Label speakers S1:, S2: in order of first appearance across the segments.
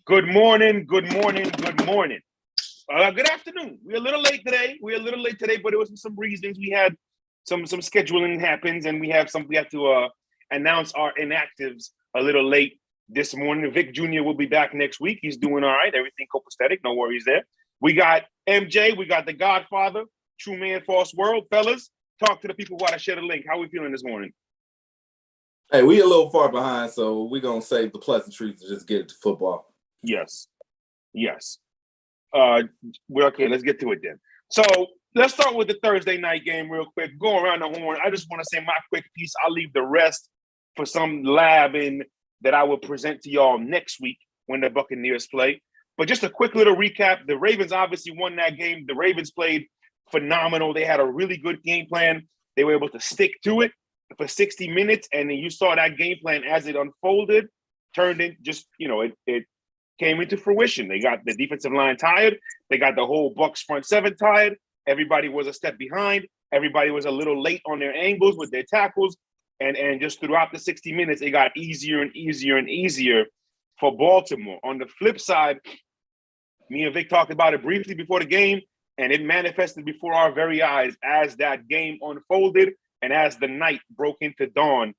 S1: Good morning, good morning, good morning. Good afternoon. We're a little late today. But it was for some reasons. We had some scheduling happens, and we have to announce our inactives a little late this morning. Vic Jr. will be back next week. He's doing all right. Everything copacetic. No worries there. We got MJ. We got the Godfather. True Man, False World. Fellas, talk to the people while I share the link. How are we feeling this morning?
S2: Hey, we a little far behind, so we're going to save the pleasantries to just get it to football.
S1: Yes. We're okay. Let's get to it then. So let's start with the Thursday night game real quick. Go around the horn. I just want to say my quick piece. I'll leave the rest for some labbing that I will present to y'all next week when the Buccaneers play. But just a quick little recap. The Ravens obviously won that game. The Ravens played phenomenal. They had a really good game plan. They were able to stick to it for 60 minutes. And then you saw that game plan as it unfolded, turned in just, it came into fruition. They got the defensive line tired. They got the whole Bucs front seven tired. Everybody was a step behind. Everybody was a little late on their angles with their tackles. And just throughout the 60 minutes, it got easier and easier and easier for Baltimore. On the flip side, me and Vic talked about it briefly before the game, and it manifested before our very eyes as that game unfolded and as the night broke into dawn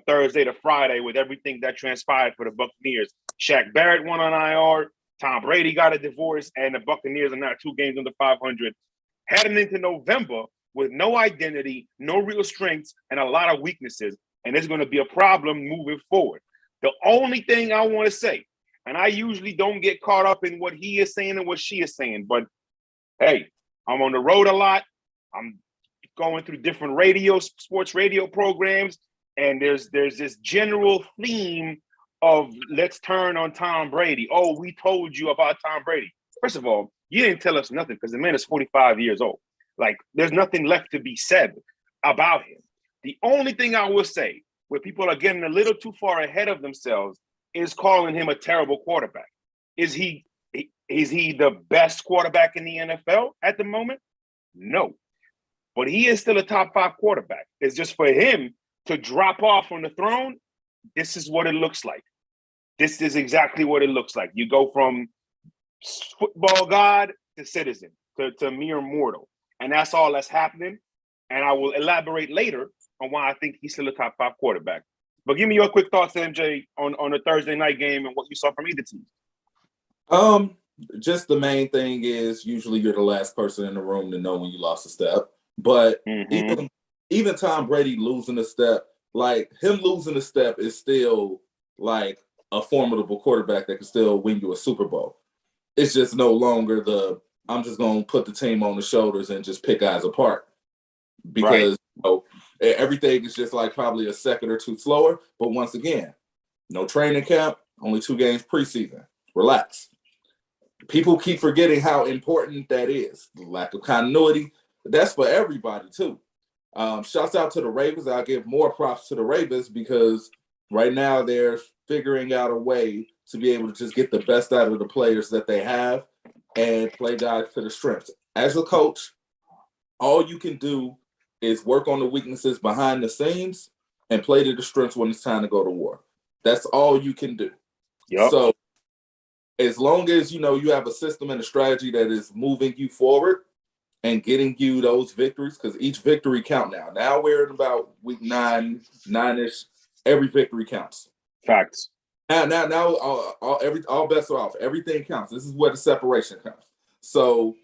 S1: Thursday to Friday with everything that transpired for the Buccaneers. Shaq Barrett went on IR. Tom Brady got a divorce, and the Buccaneers are now 2 games under 500. Heading into November with no identity, no real strengths, and a lot of weaknesses. And it's going to be a problem moving forward. The only thing I want to say, and I usually don't get caught up in what he is saying and what she is saying, but hey, I'm on the road a lot. I'm going through different sports radio programs, and there's this general theme of let's turn on Tom Brady. Oh, we told you about Tom Brady. First of all, you didn't tell us nothing because the man is 45 years old. Like, there's nothing left to be said about him. The only thing I will say, where people are getting a little too far ahead of themselves, is calling him a terrible quarterback. Is he the best quarterback in the NFL at the moment? No. But he is still a top 5 quarterback. It's just for him to drop off from the throne. This is what it looks like. This is exactly what it looks like. You go from football god to citizen, to mere mortal. And that's all that's happening. And I will elaborate later on why I think he's still a top 5 quarterback. But give me your quick thoughts, MJ, on the Thursday night game and what you saw from either team.
S2: Just the main thing is usually you're the last person in the room to know when you lost a step. But even Tom Brady losing a step, like him losing a step is still like a formidable quarterback that can still win you a Super Bowl. It's just no longer I'm just going to put the team on the shoulders and just pick guys apart. Because everything is just like probably a second or two slower. But once again, no training camp, only 2 games preseason. Relax. People keep forgetting how important that is. The lack of continuity. That's for everybody, too. Shouts out to the Ravens. I'll give more props to the Ravens because right now they're figuring out a way to be able to just get the best out of the players that they have and play guys to the strengths. As a coach, all you can do is work on the weaknesses behind the scenes and play to the strengths when it's time to go to war. That's all you can do. Yep. So as long as, you have a system and a strategy that is moving you forward and getting you those victories, because each victory count now. Now we're in about week 9-ish. Every victory counts.
S1: Facts.
S2: Now, all bets are off. Everything counts. This is where the separation comes. So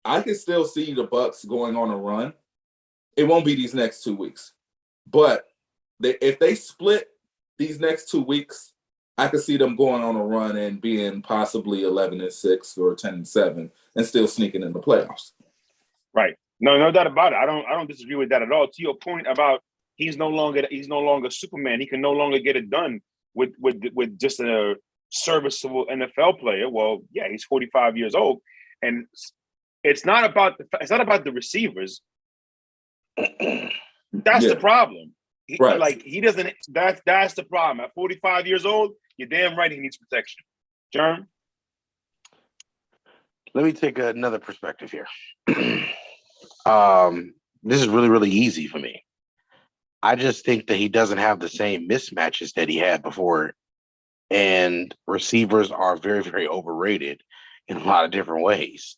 S2: I can still see the Bucs going on a run. It won't be these next 2 weeks, but if they split these next 2 weeks, I could see them going on a run and being possibly 11-6 or 10-7 and still sneaking in the playoffs.
S1: Right. No doubt about it. I don't disagree with that at all. To your point about he's no longer Superman. He can no longer get it done with just a serviceable NFL player. Well, yeah, he's 45 years old, and it's not about the receivers. That's the problem. He doesn't. That's the problem. At 45 years old, you're damn right he needs protection. Jerm?
S3: Let me take another perspective here. This is really, really easy for me. I just think that he doesn't have the same mismatches that he had before and receivers are very, very overrated in a lot of different ways.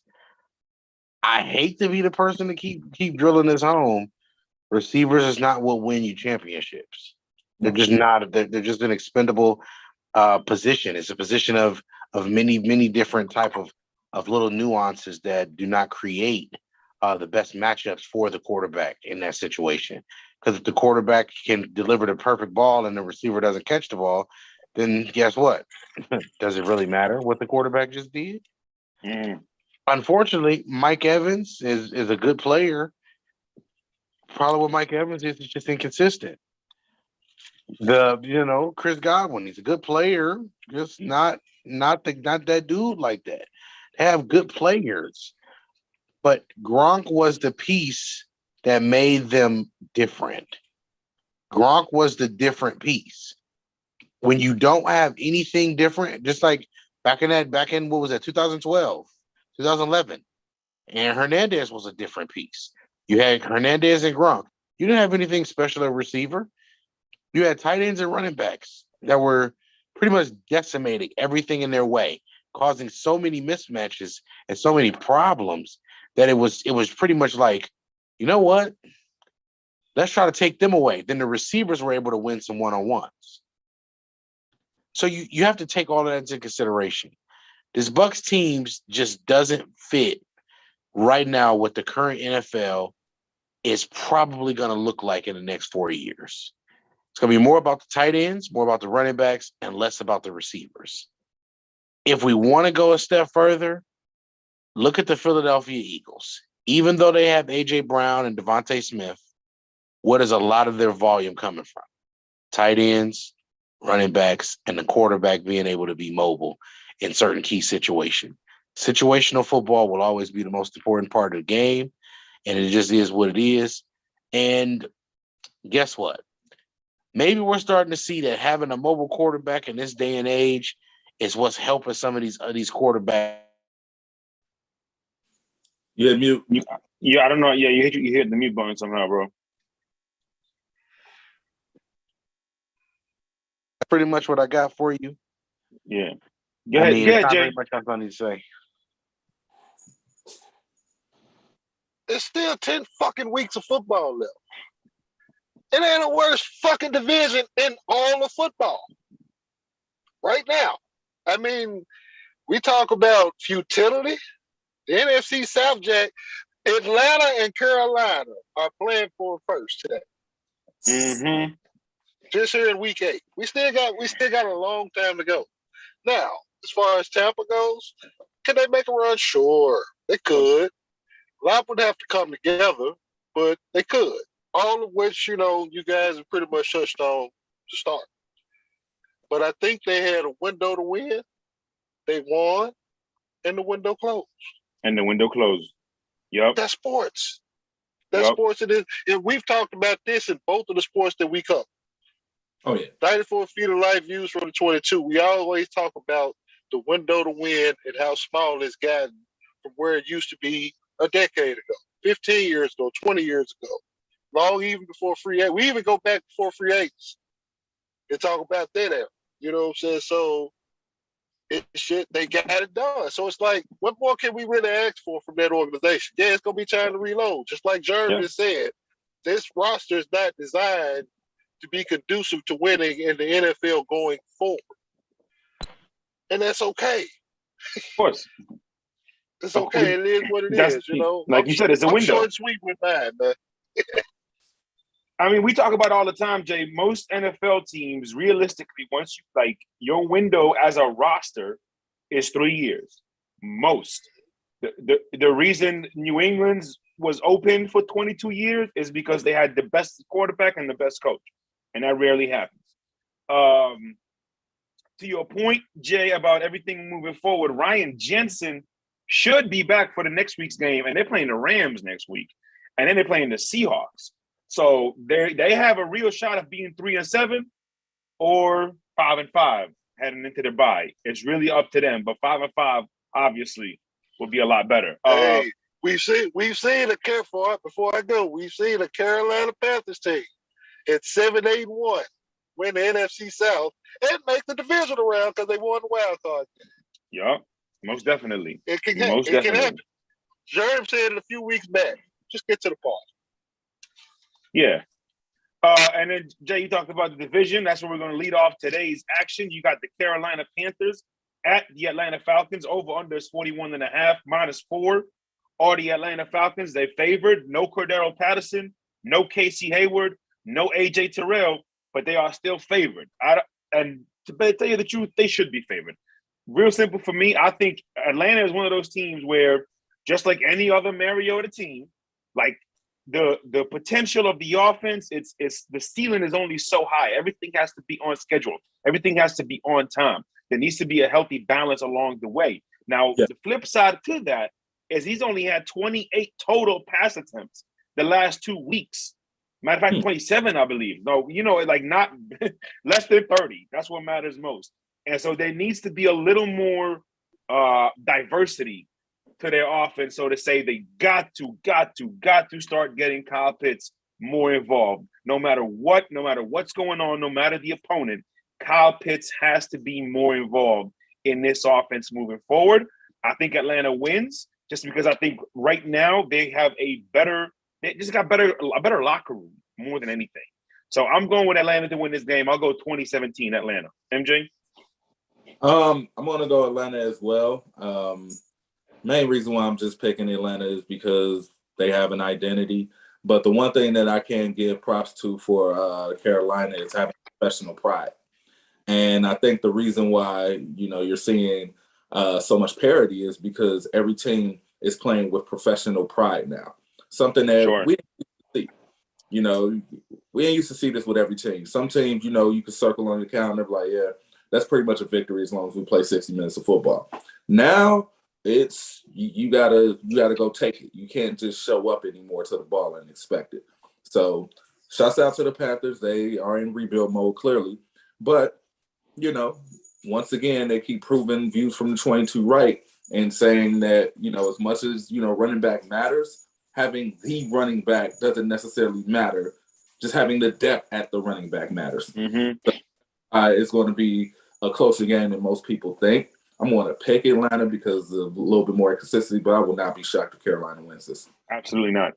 S3: I hate to be the person to keep drilling this home. Receivers is not what win you championships. They're just not. They're just an expendable position. It's a position of many different type of little nuances that do not create the best matchups for the quarterback in that situation. Because if the quarterback can deliver the perfect ball and the receiver doesn't catch the ball, then guess what? Does it really matter what the quarterback just did?
S1: Mm.
S3: Unfortunately, Mike Evans is a good player. Problem with Mike Evans is it's just inconsistent. Chris Godwin, he's a good player, just not that dude like that. They have good players, but Gronk was the piece that made them different. Gronk was the different piece. When you don't have anything different, just like back in what was that, 2012, 2011, and Hernandez was a different piece. You had Hernandez and Gronk. You didn't have anything special at receiver. You had tight ends and running backs that were pretty much decimating everything in their way, causing so many mismatches and so many problems that it was pretty much like, you know what? Let's try to take them away. Then the receivers were able to win some one-on-ones. So you have to take all of that into consideration. This Bucs teams just doesn't fit right now what the current NFL is probably going to look like in the next 4 years. It's going to be more about the tight ends, more about the running backs, and less about the receivers. If we want to go a step further, look at the Philadelphia Eagles. Even though they have A.J. Brown and Devontae Smith, what is a lot of their volume coming from? Tight ends, running backs, and the quarterback being able to be mobile in certain key situations. Situational football will always be the most important part of the game, and it just is what it is. And guess what? Maybe we're starting to see that having a mobile quarterback in this day and age is what's helping some of these quarterbacks.
S2: Yeah, mute.
S1: Yeah, I don't know. Yeah, you hit the mute button somehow, bro.
S3: That's pretty much what I got for you.
S1: Yeah. Go ahead,
S3: it's not
S1: Jay.
S3: very much else I need to say.
S4: There's still 10 fucking weeks of football left. It ain't the worst fucking division in all of football. Right now. I mean, we talk about futility. The NFC South, Jack, Atlanta and Carolina are playing for first today.
S1: Mm-hmm.
S4: Just here in week 8. We still got a long time to go. Now, as far as Tampa goes, can they make a run? Sure, they could. A lot would have to come together, but they could. All of which, you guys have pretty much touched on to start. But I think they had a window to win. They won, and the window closed.
S1: And the window closed. Yep.
S4: That's sports. That's sports. It is. And we've talked about this in both of the sports that we cover.
S2: Oh, yeah.
S4: 94 feet of life views from the 22. We always talk about the window to win and how small it's gotten from where it used to be a decade ago, 15 years ago, 20 years ago, long even before free agents. We even go back before free agents and talk about that era. You know what I'm saying? So they got it done. So it's like, what more can we really ask for from that organization? Yeah, it's going to be time to reload. Just like Jeremy said, this roster is not designed to be conducive to winning in the NFL going forward. And that's okay.
S1: Of course.
S4: It's okay. It is what it is,
S1: Like you said, it's a window.
S4: Short and sweet with mine, man.
S1: I mean, we talk about it all the time, Jay. Most NFL teams, realistically, once your window as a roster is 3 years. Most. The reason New England's was open for 22 years is because they had the best quarterback and the best coach. And that rarely happens. To your point, Jay, about everything moving forward, Ryan Jensen should be back for the next week's game, and they're playing the Rams next week, and then they're playing the Seahawks. So they have a real shot of being 3-7 or 5-5 heading into their bye. It's really up to them, but 5-5 obviously will be a lot better.
S4: Hey, we've seen before I go. We've seen a Carolina Panthers team at 7-8-1 win the NFC South, and make the divisional round because they won the wild card.
S1: Yup, most definitely.
S4: It can
S1: Most
S4: it can
S1: definitely.
S4: happen. Jerm said it a few weeks back. Just get to the part.
S1: Yeah. And then Jay, you talked about the division. That's where we're going to lead off today's action. You got the Carolina Panthers at the Atlanta Falcons. Over under is 41.5, -4. Are the Atlanta Falcons? They favored. No Cordero Patterson, no Casey Hayward, no AJ Terrell, but they are still favored. And to tell you the truth, they should be favored. Real simple for me. I think Atlanta is one of those teams where, just like any other Mariota team, like the potential of the offense, it's the ceiling is only so high. Everything has to be on schedule. Everything has to be on time. There needs to be a healthy balance along the way. Now, the flip side to that is he's only had 28 total pass attempts the last 2 weeks. Matter of fact, 27, I believe. No, like not less than 30. That's what matters most. And so there needs to be a little more diversity to their offense, so to say. They got to start getting Kyle Pitts more involved. No matter what's going on, no matter the opponent, Kyle Pitts has to be more involved in this offense moving forward. I think Atlanta wins just because I think right now they have a better locker room more than anything. So I'm going with Atlanta to win this game. I'll go 2017 Atlanta. MJ?
S2: I'm going to go Atlanta as well. Main reason why I'm just picking Atlanta is because they have an identity. But the one thing that I can give props to for Carolina is having professional pride. And I think the reason why, you're seeing so much parity is because every team is playing with professional pride now. Something that we didn't see. We ain't used to see this with every team. Some teams, you can circle on your calendar like, yeah, that's pretty much a victory as long as we play 60 minutes of football. Now it's you gotta go take it. You can't just show up anymore to the ball and expect it. So shouts out to the Panthers. They are in rebuild mode clearly. But, once again, they keep proving views from the 22 right and saying that, as much as, running back matters, having the running back doesn't necessarily matter. Just having the depth at the running back matters.
S1: Mm-hmm.
S2: It's going to be a closer game than most people think. I'm going to pick Atlanta because of a little bit more consistency, but I will not be shocked if Carolina wins this.
S1: Absolutely not.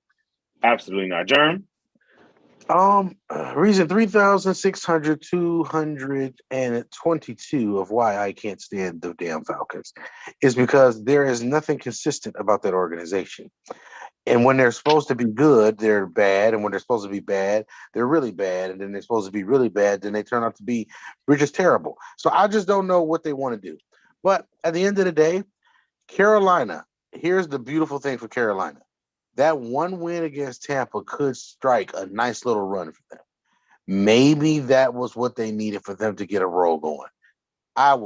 S1: Absolutely not. Jerm?
S3: Reason 3,622 of why I can't stand the damn Falcons is because there is nothing consistent about that organization. And when they're supposed to be good, they're bad. And when they're supposed to be bad, they're really bad. And then they're supposed to be really bad, then they turn out to be just terrible. So I just don't know what they want to do. But at the end of the day, Carolina, here's the beautiful thing for Carolina. That one win against Tampa could strike a nice little run for them. Maybe that was what they needed for them to get a roll going. I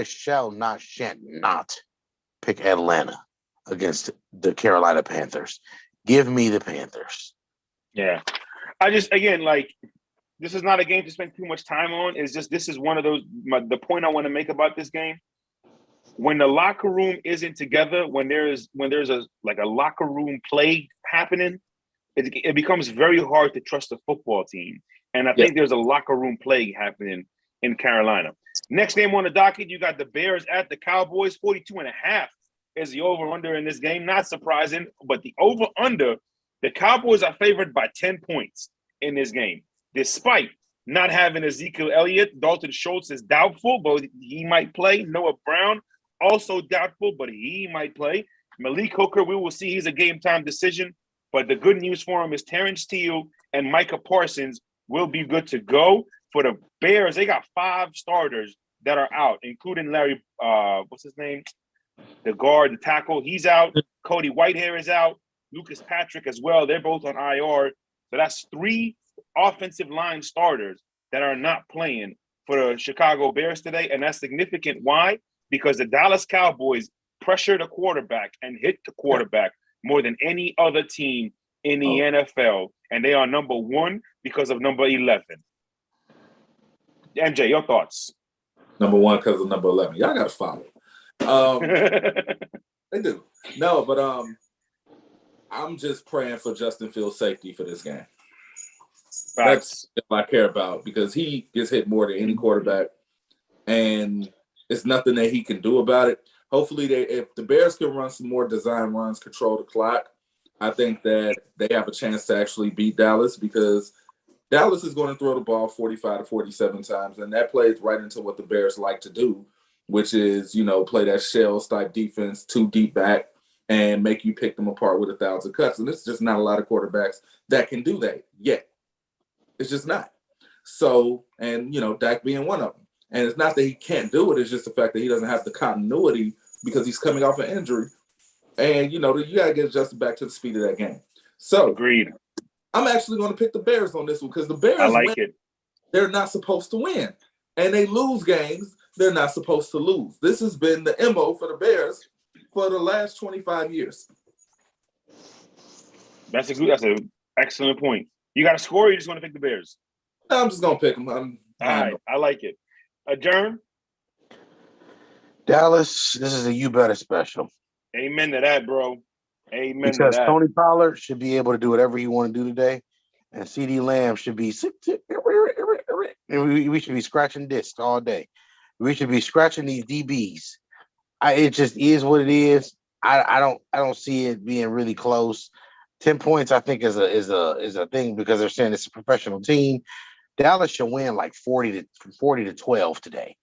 S3: shan't not pick Atlanta against the Carolina Panthers. Give me the Panthers.
S1: Yeah. This is not a game to spend too much time on. It's just, this is one of those, the point I want to make about this game. When the locker room isn't together, when there's a locker room plague happening, it becomes very hard to trust the football team. And I think there's a locker room plague happening in Carolina. Next game on the docket, you got the Bears at the Cowboys. 42.5 is the over-under in this game. Not surprising, but the over-under, the Cowboys are favored by 10 points in this game. Despite not having Ezekiel Elliott, Dalton Schultz is doubtful, but he might play. Noah Brown, also doubtful, but he might play. Malik Hooker, we will see. He's a game-time decision. But the good news for him is Terrence Steele and Micah Parsons will be good to go. For the Bears, they got 5 starters that are out, including Larry, what's his name? The guard, the tackle, he's out. Cody Whitehair is out. Lucas Patrick as well. They're both on IR. So that's 3 offensive line starters that are not playing for the Chicago Bears today. And that's significant. Why? Because the Dallas Cowboys pressure the quarterback and hit the quarterback more than any other team in the NFL. And they are number 1 because of number 11. MJ, your thoughts?
S2: Number 1 because of number 11. Y'all got to follow. They do. No, but I'm just praying for Justin Fields' safety for this game. That's what I care about because he gets hit more than any quarterback, and it's nothing that he can do about it. Hopefully, if the Bears can run some more design runs, control the clock, I think that they have a chance to actually beat Dallas because Dallas is going to throw the ball 45 to 47 times, and that plays right into what the Bears like to do, which is, play that shells type defense, too deep back, and make you pick them apart with 1,000 cuts. And it's just not a lot of quarterbacks that can do that yet. It's just not. So, and, Dak being one of them. And it's not that he can't do it. It's just the fact that he doesn't have the continuity because he's coming off an injury. And, you got to get adjusted back to the speed of that game. So,
S1: agreed.
S2: I'm actually going to pick the Bears on this one because the Bears win. They're not supposed to win. And they lose games they're not supposed to lose. This has been the MO for the Bears for the last 25 years.
S1: That's an excellent point. You got a score or you just want to pick the Bears?
S2: No, I'm just going to pick them. All
S1: right. I like it. Adjourn.
S3: Dallas, this is a You Better special.
S1: Amen to that, bro. Amen
S3: because
S1: to that.
S3: Tony Pollard should be able to do whatever he want to do today, and CeeDee Lamb should be we should be scratching discs all day. We should be scratching these DBs. It just is what it is. I don't see it being really close. 10 points, I think, is a thing because they're saying it's a professional team. Dallas should win like 40 to 12 today.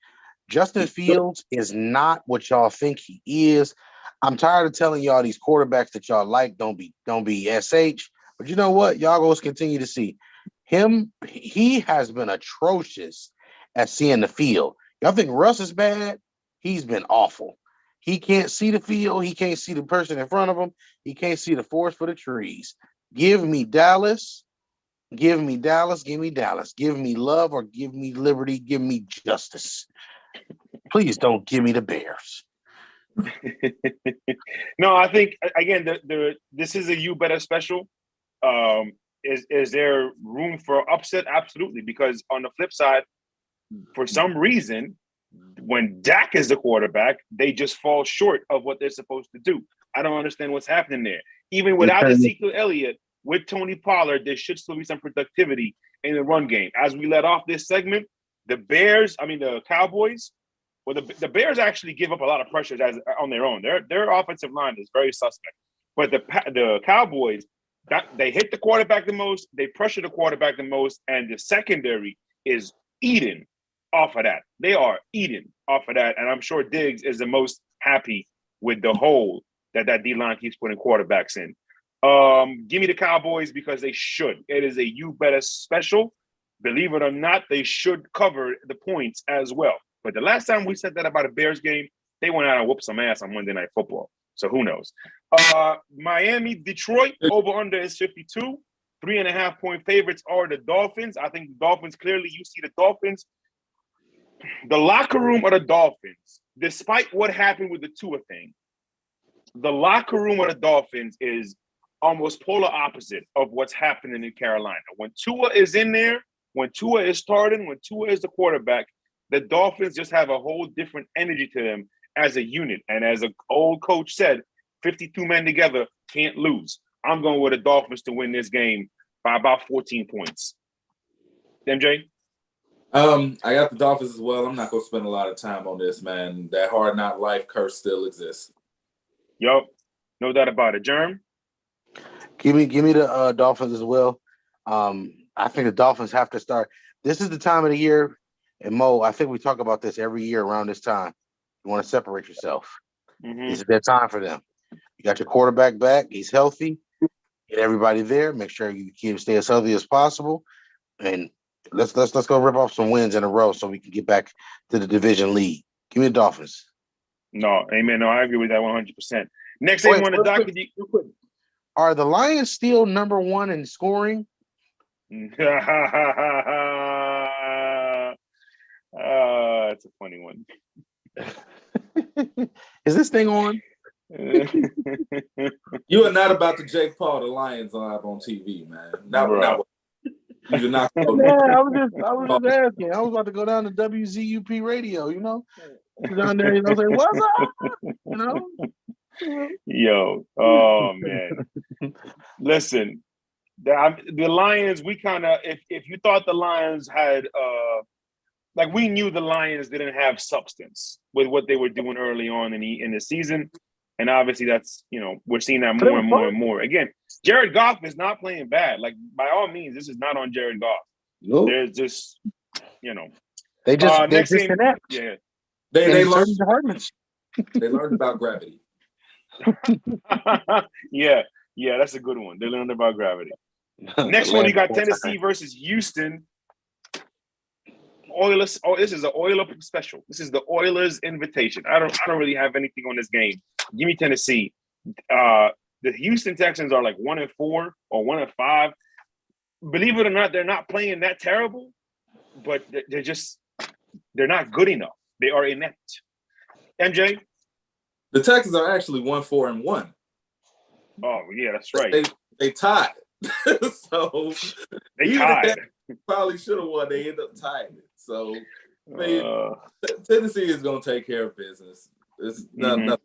S3: Justin Fields is not what y'all think he is. I'm tired of telling y'all these quarterbacks that y'all like don't be SH. But you know what? Y'all going to continue to see him. He has been atrocious at seeing the field. Y'all think Russ is bad? He's been awful. He can't see the field. He can't see the person in front of him. He can't see the forest for the trees. Give me Dallas. Give me Dallas. Give me Dallas. Give me love or give me liberty. Give me justice. Please don't give me the Bears.
S1: No, I think again this is a You Better special. Is there room for upset? Absolutely, because on the flip side, for some reason, when Dak is the quarterback, they just fall short of what they're supposed to do. I don't understand what's happening there. Even without Ezekiel Elliott, with Tony Pollard, there should still be some productivity in the run game. As we let off this segment, the Cowboys. Well, the Bears actually give up a lot of pressure on their own. Their offensive line is very suspect. But the Cowboys, they hit the quarterback the most, they pressure the quarterback the most, and the secondary is eating off of that. They are eating off of that, and I'm sure Diggs is the most happy with the hole that D-line keeps putting quarterbacks in. Give me the Cowboys because they should. It is a You Better special. Believe it or not, they should cover the points as well. But the last time we said that about a Bears game, they went out and whooped some ass on Monday Night Football. So who knows? Miami, Detroit, over-under is 52. 3.5-point favorites are the Dolphins. I think the Dolphins, clearly you see the Dolphins. The locker room of the Dolphins, despite what happened with the Tua thing, the locker room of the Dolphins is almost polar opposite of what's happening in Carolina. When Tua is in there, when Tua is starting, when Tua is the quarterback, the Dolphins just have a whole different energy to them as a unit. And as an old coach said, 52 men together can't lose. I'm going with the Dolphins to win this game by about 14 points. MJ?
S2: I got the Dolphins as well. I'm not going to spend a lot of time on this, man. That hard knock life curse still exists.
S1: Yup. No doubt about it. Germ?
S3: Give me the Dolphins as well. I think the Dolphins have to start. This is the time of the year. And Mo, I think we talk about this every year around this time. You want to separate yourself.
S1: Mm-hmm.
S3: This is their time for them. You got your quarterback back. He's healthy. Get everybody there. Make sure you keep stay as healthy as possible. And let's go rip off some wins in a row so we can get back to the division lead. Give me the Dolphins.
S1: No, amen. No, I agree with that 100%. Next thing on the docket.
S3: Are the Lions still number one in scoring?
S1: It's a funny one.
S3: Is this thing on?
S2: You are not about to Jake Paul the Lions live on TV, man. Not you're not.
S3: I was just asking. I was about to go down to WZUP radio, down there, say, what's up?
S1: Yo, oh man. Listen, The Lions, we kind of, if you thought the Lions had, like we knew the Lions didn't have substance with what they were doing early on in the season, and obviously that's we're seeing that more and more and more. Again, Jared Goff is not playing bad. Like by all means, this is not on Jared Goff.
S3: Nope.
S1: There's just
S3: they just
S1: next game,
S3: inept.
S1: yeah.
S3: They learned departments.
S2: They learned about gravity.
S1: yeah, that's a good one. They learned about gravity. Next one, you got Tennessee versus Houston. Oilers. Oh, this is an Oiler special. This is the Oilers invitation. I don't really have anything on this game. Give me Tennessee. The Houston Texans are like 1-4 or 1-5. Believe it or not, they're not playing that terrible, but they're not good enough. They are inept. MJ?
S2: The Texans are actually 1-4-1.
S1: Oh yeah, that's right.
S2: They tied. So
S1: they tied.
S2: Probably should have won. They end up tying it. So Tennessee is going to take care of business. There's nothing to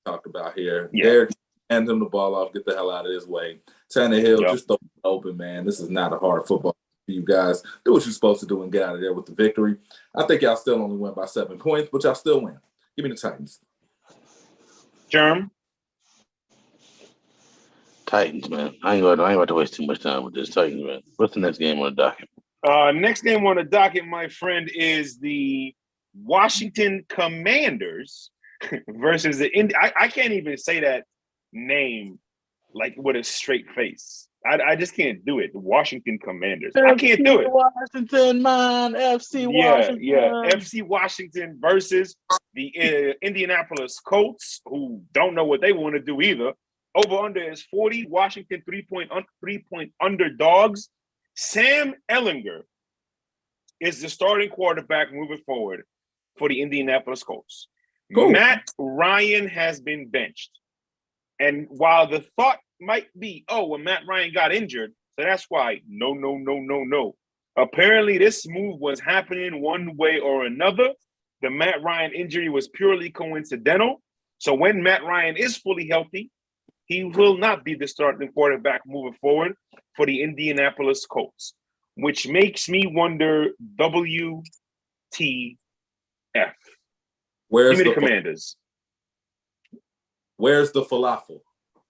S2: talk about here.
S1: Yeah.
S2: Derek, hand them the ball off. Get the hell out of his way. Tannehill, just throw it open, man. This is not a hard football for you guys. Do what you're supposed to do and get out of there with the victory. I think y'all still only win by 7 points, but y'all still win. Give me the Titans.
S1: Germ?
S3: Titans, man. I ain't about to waste too much time with this. Titans, man. What's the next game on the docket?
S1: Next game on the docket, my friend, is the Washington Commanders versus the I can't even say that name like with a straight face. I just can't do it. The Washington Commanders. I can't do it.
S3: Washington, man. FC Washington.
S1: Yeah. FC Washington versus the Indianapolis Colts, who don't know what they want to do either. Over under is 40. Washington 3-point underdogs. Sam Ehlinger is the starting quarterback moving forward for the Indianapolis Colts. Cool. Matt Ryan has been benched. And while the thought might be, when Matt Ryan got injured, so that's why, no. Apparently, this move was happening one way or another. The Matt Ryan injury was purely coincidental. So when Matt Ryan is fully healthy, he will not be the starting quarterback moving forward for the Indianapolis Colts, which makes me wonder, WTF.
S2: Where's
S1: Give me the Commanders.
S2: Where's the falafel?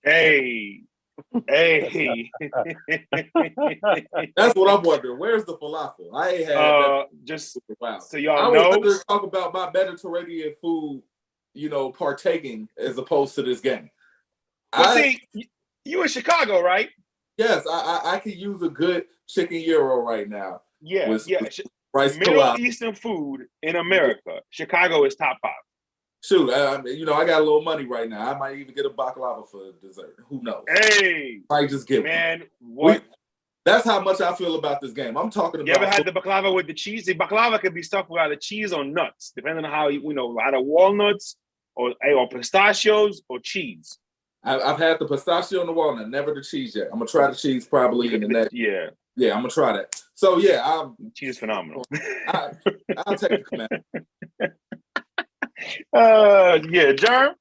S1: Hey. That's
S2: what I'm wondering. Where's the falafel? I ain't had that.
S1: Just
S2: wow.
S1: So y'all
S2: I
S1: know.
S2: would rather talk about my Mediterranean food, partaking as opposed to this game.
S1: See, you in Chicago, right?
S2: Yes, I could use a good chicken gyro right now.
S1: Yeah,
S2: with
S1: rice Middle Eastern food in America. Chicago is top 5.
S2: Shoot, I got a little money right now. I might even get a baklava for dessert. Who knows?
S1: Hey,
S2: might just get
S1: man.
S2: What? That's how much I feel about this game. I'm talking about.
S1: You ever had the baklava with the cheese? The baklava could be stuffed with either cheese or nuts, depending on how either walnuts or pistachios or cheese.
S2: I've had the pistachio and the walnut, never the cheese yet. I'm gonna try the cheese probably in the next.
S1: Yeah,
S2: I'm gonna try that. So
S1: cheese is phenomenal.
S2: I'll take the Commanders.
S1: Germ.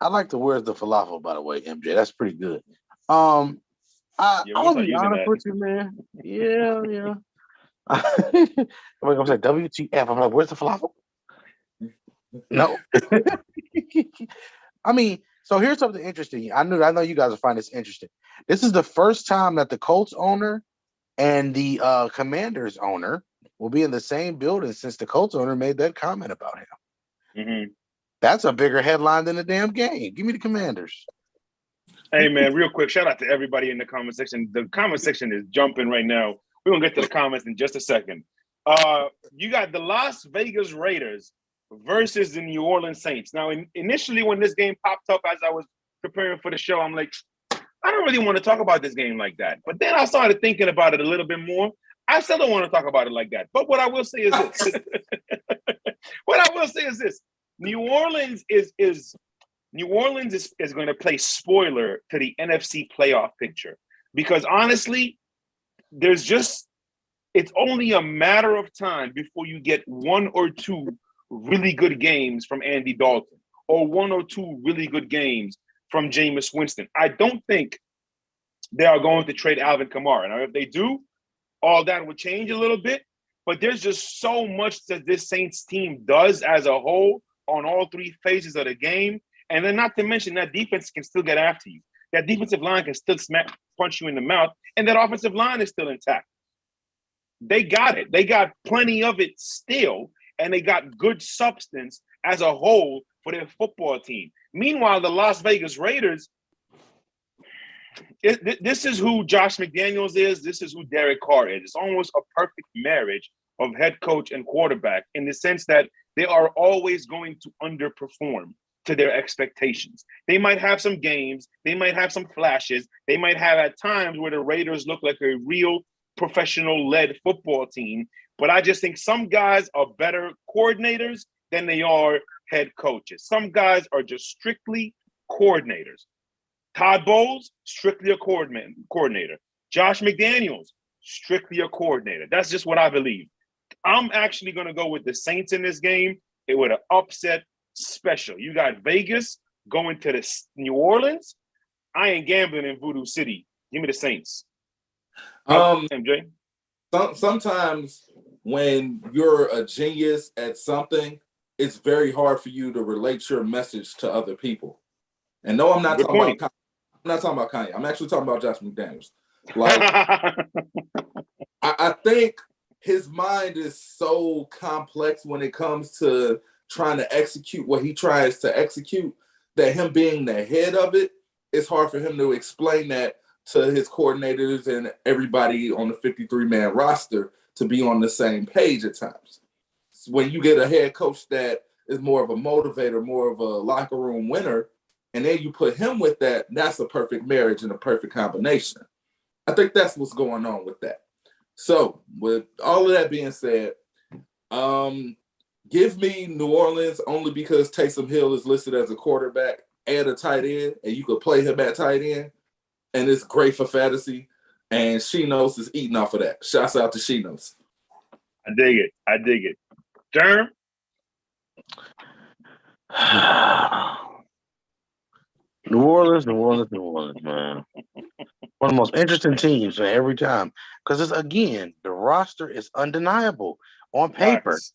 S3: I like the where's the falafel, by the way, MJ. That's pretty good. I'll be honest with you, man. Yeah. I'm like, WTF? I'm like, where's the falafel? No. I mean, so here's something interesting. I know you guys will find this interesting. This is the first time that the Colts owner and the Commanders owner will be in the same building since the Colts owner made that comment about him.
S1: Mm-hmm.
S3: That's a bigger headline than the damn game. Give me the Commanders.
S1: Hey, man, real quick, shout out to everybody in the comment section. The comment section is jumping right now. We're going to get to the comments in just a second. You got the Las Vegas Raiders versus the New Orleans Saints. Now, initially when this game popped up as I was preparing for the show, I'm like, I don't really want to talk about this game like that. But then I started thinking about it a little bit more. I still don't want to talk about it like that. But what I will say is this. New Orleans is going to play spoiler to the NFC playoff picture. Because honestly, it's only a matter of time before you get one or two really good games from Andy Dalton or one or two really good games from Jameis Winston. I don't think they are going to trade Alvin Kamara. Now, if they do, all that would change a little bit. But there's just so much that this Saints team does as a whole on all three phases of the game. And then not to mention that defense can still get after you. That defensive line can still punch you in the mouth. And that offensive line is still intact. They got it. They got plenty of it still. And they got good substance as a whole for their football team. Meanwhile, the Las Vegas Raiders, this is who Josh McDaniels is. This is who Derek Carr is. It's almost a perfect marriage of head coach and quarterback in the sense that they are always going to underperform to their expectations. They might have some games. They might have some flashes. They might have at times where the Raiders look like a real professional-led football team. But I just think some guys are better coordinators than they are head coaches. Some guys are just strictly coordinators. Todd Bowles, strictly a coordinator. Josh McDaniels, strictly a coordinator. That's just what I believe. I'm actually going to go with the Saints in this game. It would have upset special. You got Vegas going to the New Orleans. I ain't gambling in Voodoo City. Give me the Saints. MJ?
S2: Sometimes when you're a genius at something, it's very hard for you to relate your message to other people. And no, I'm not talking about Kanye. I'm actually talking about Josh McDaniels. Like, I think his mind is so complex when it comes to trying to execute what he tries to execute that him being the head of it, it's hard for him to explain that to his coordinators and everybody on the 53-man roster to be on the same page at times. When you get a head coach that is more of a motivator, more of a locker room winner, and then you put him with that, that's a perfect marriage and a perfect combination. I think that's what's going on with that. So, with all of that being said, give me New Orleans only because Taysom Hill is listed as a quarterback and a tight end, and you could play him at tight end, and it's great for fantasy. And Shenos is eating off of that. Shouts out to Shenos.
S1: I dig it. Derm?
S3: New Orleans, man. One of the most interesting teams every time. Because it's, again, the roster is undeniable on paper.
S1: Facts.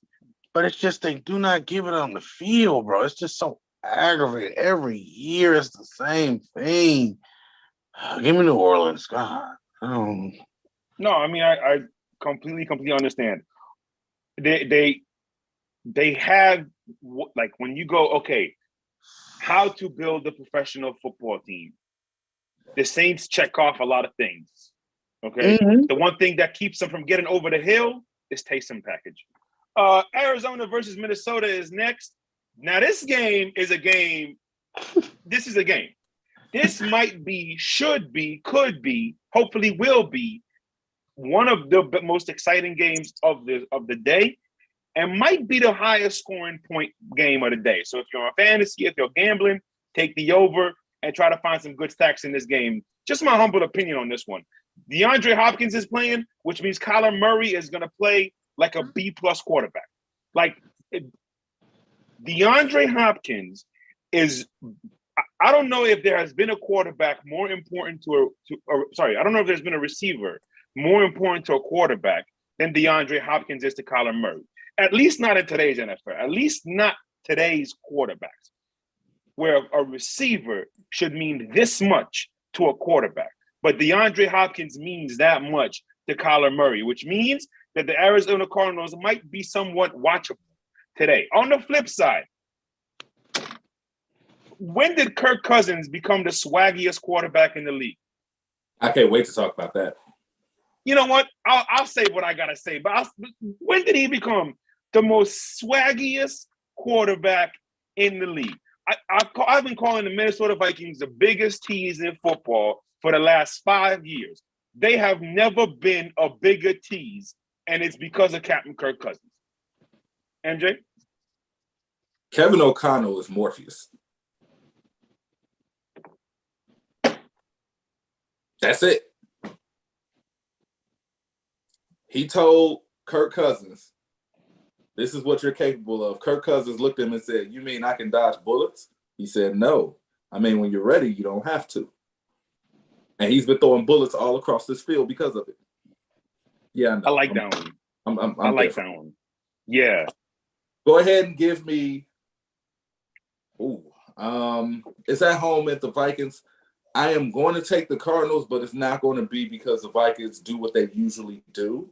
S3: But it's just they do not give it on the field, bro. It's just so aggravating. Every year it's the same thing. Give me New Orleans. God.
S1: No, I mean, I completely understand. They have, like, when you go, okay, how to build a professional football team. The Saints check off a lot of things, okay?
S3: Mm-hmm.
S1: The one thing that keeps them from getting over the hill is Taysom package. Arizona versus Minnesota is next. Now, this game is a game. This is a game. This might be, should be, could be, hopefully will be one of the most exciting games of the day, and might be the highest scoring point game of the day. So if you're on fantasy, if you're gambling, take the over and try to find some good stacks in this game. Just my humble opinion on this one. DeAndre Hopkins is playing, which means Kyler Murray is going to play like a B-plus quarterback. Like, DeAndre Hopkins is – I don't know if there has been a quarterback more important I don't know if there's been a receiver more important to a quarterback than DeAndre Hopkins is to Kyler Murray. At least not in today's NFL. At least not today's quarterbacks, where a receiver should mean this much to a quarterback. But DeAndre Hopkins means that much to Kyler Murray, which means that the Arizona Cardinals might be somewhat watchable today. On the flip side, when did Kirk Cousins become the swaggiest quarterback in the league?
S2: I can't wait to talk about that.
S1: You know what? I'll say what I got to say. But when did he become the most swaggiest quarterback in the league? I've been calling the Minnesota Vikings the biggest tease in football for the last 5 years. They have never been a bigger tease, and it's because of Captain Kirk Cousins. MJ?
S2: Kevin O'Connell is Morpheus. That's it. He told Kirk Cousins, this is what you're capable of. Kirk Cousins looked at him and said, you mean I can dodge bullets? He said, no. I mean, when you're ready, you don't have to. And he's been throwing bullets all across this field because of it. Yeah,
S1: I like that one.
S2: I
S1: like that one. Yeah.
S2: Go ahead and give me. It's at home at the Vikings. I am going to take the Cardinals, but it's not going to be because the Vikings do what they usually do,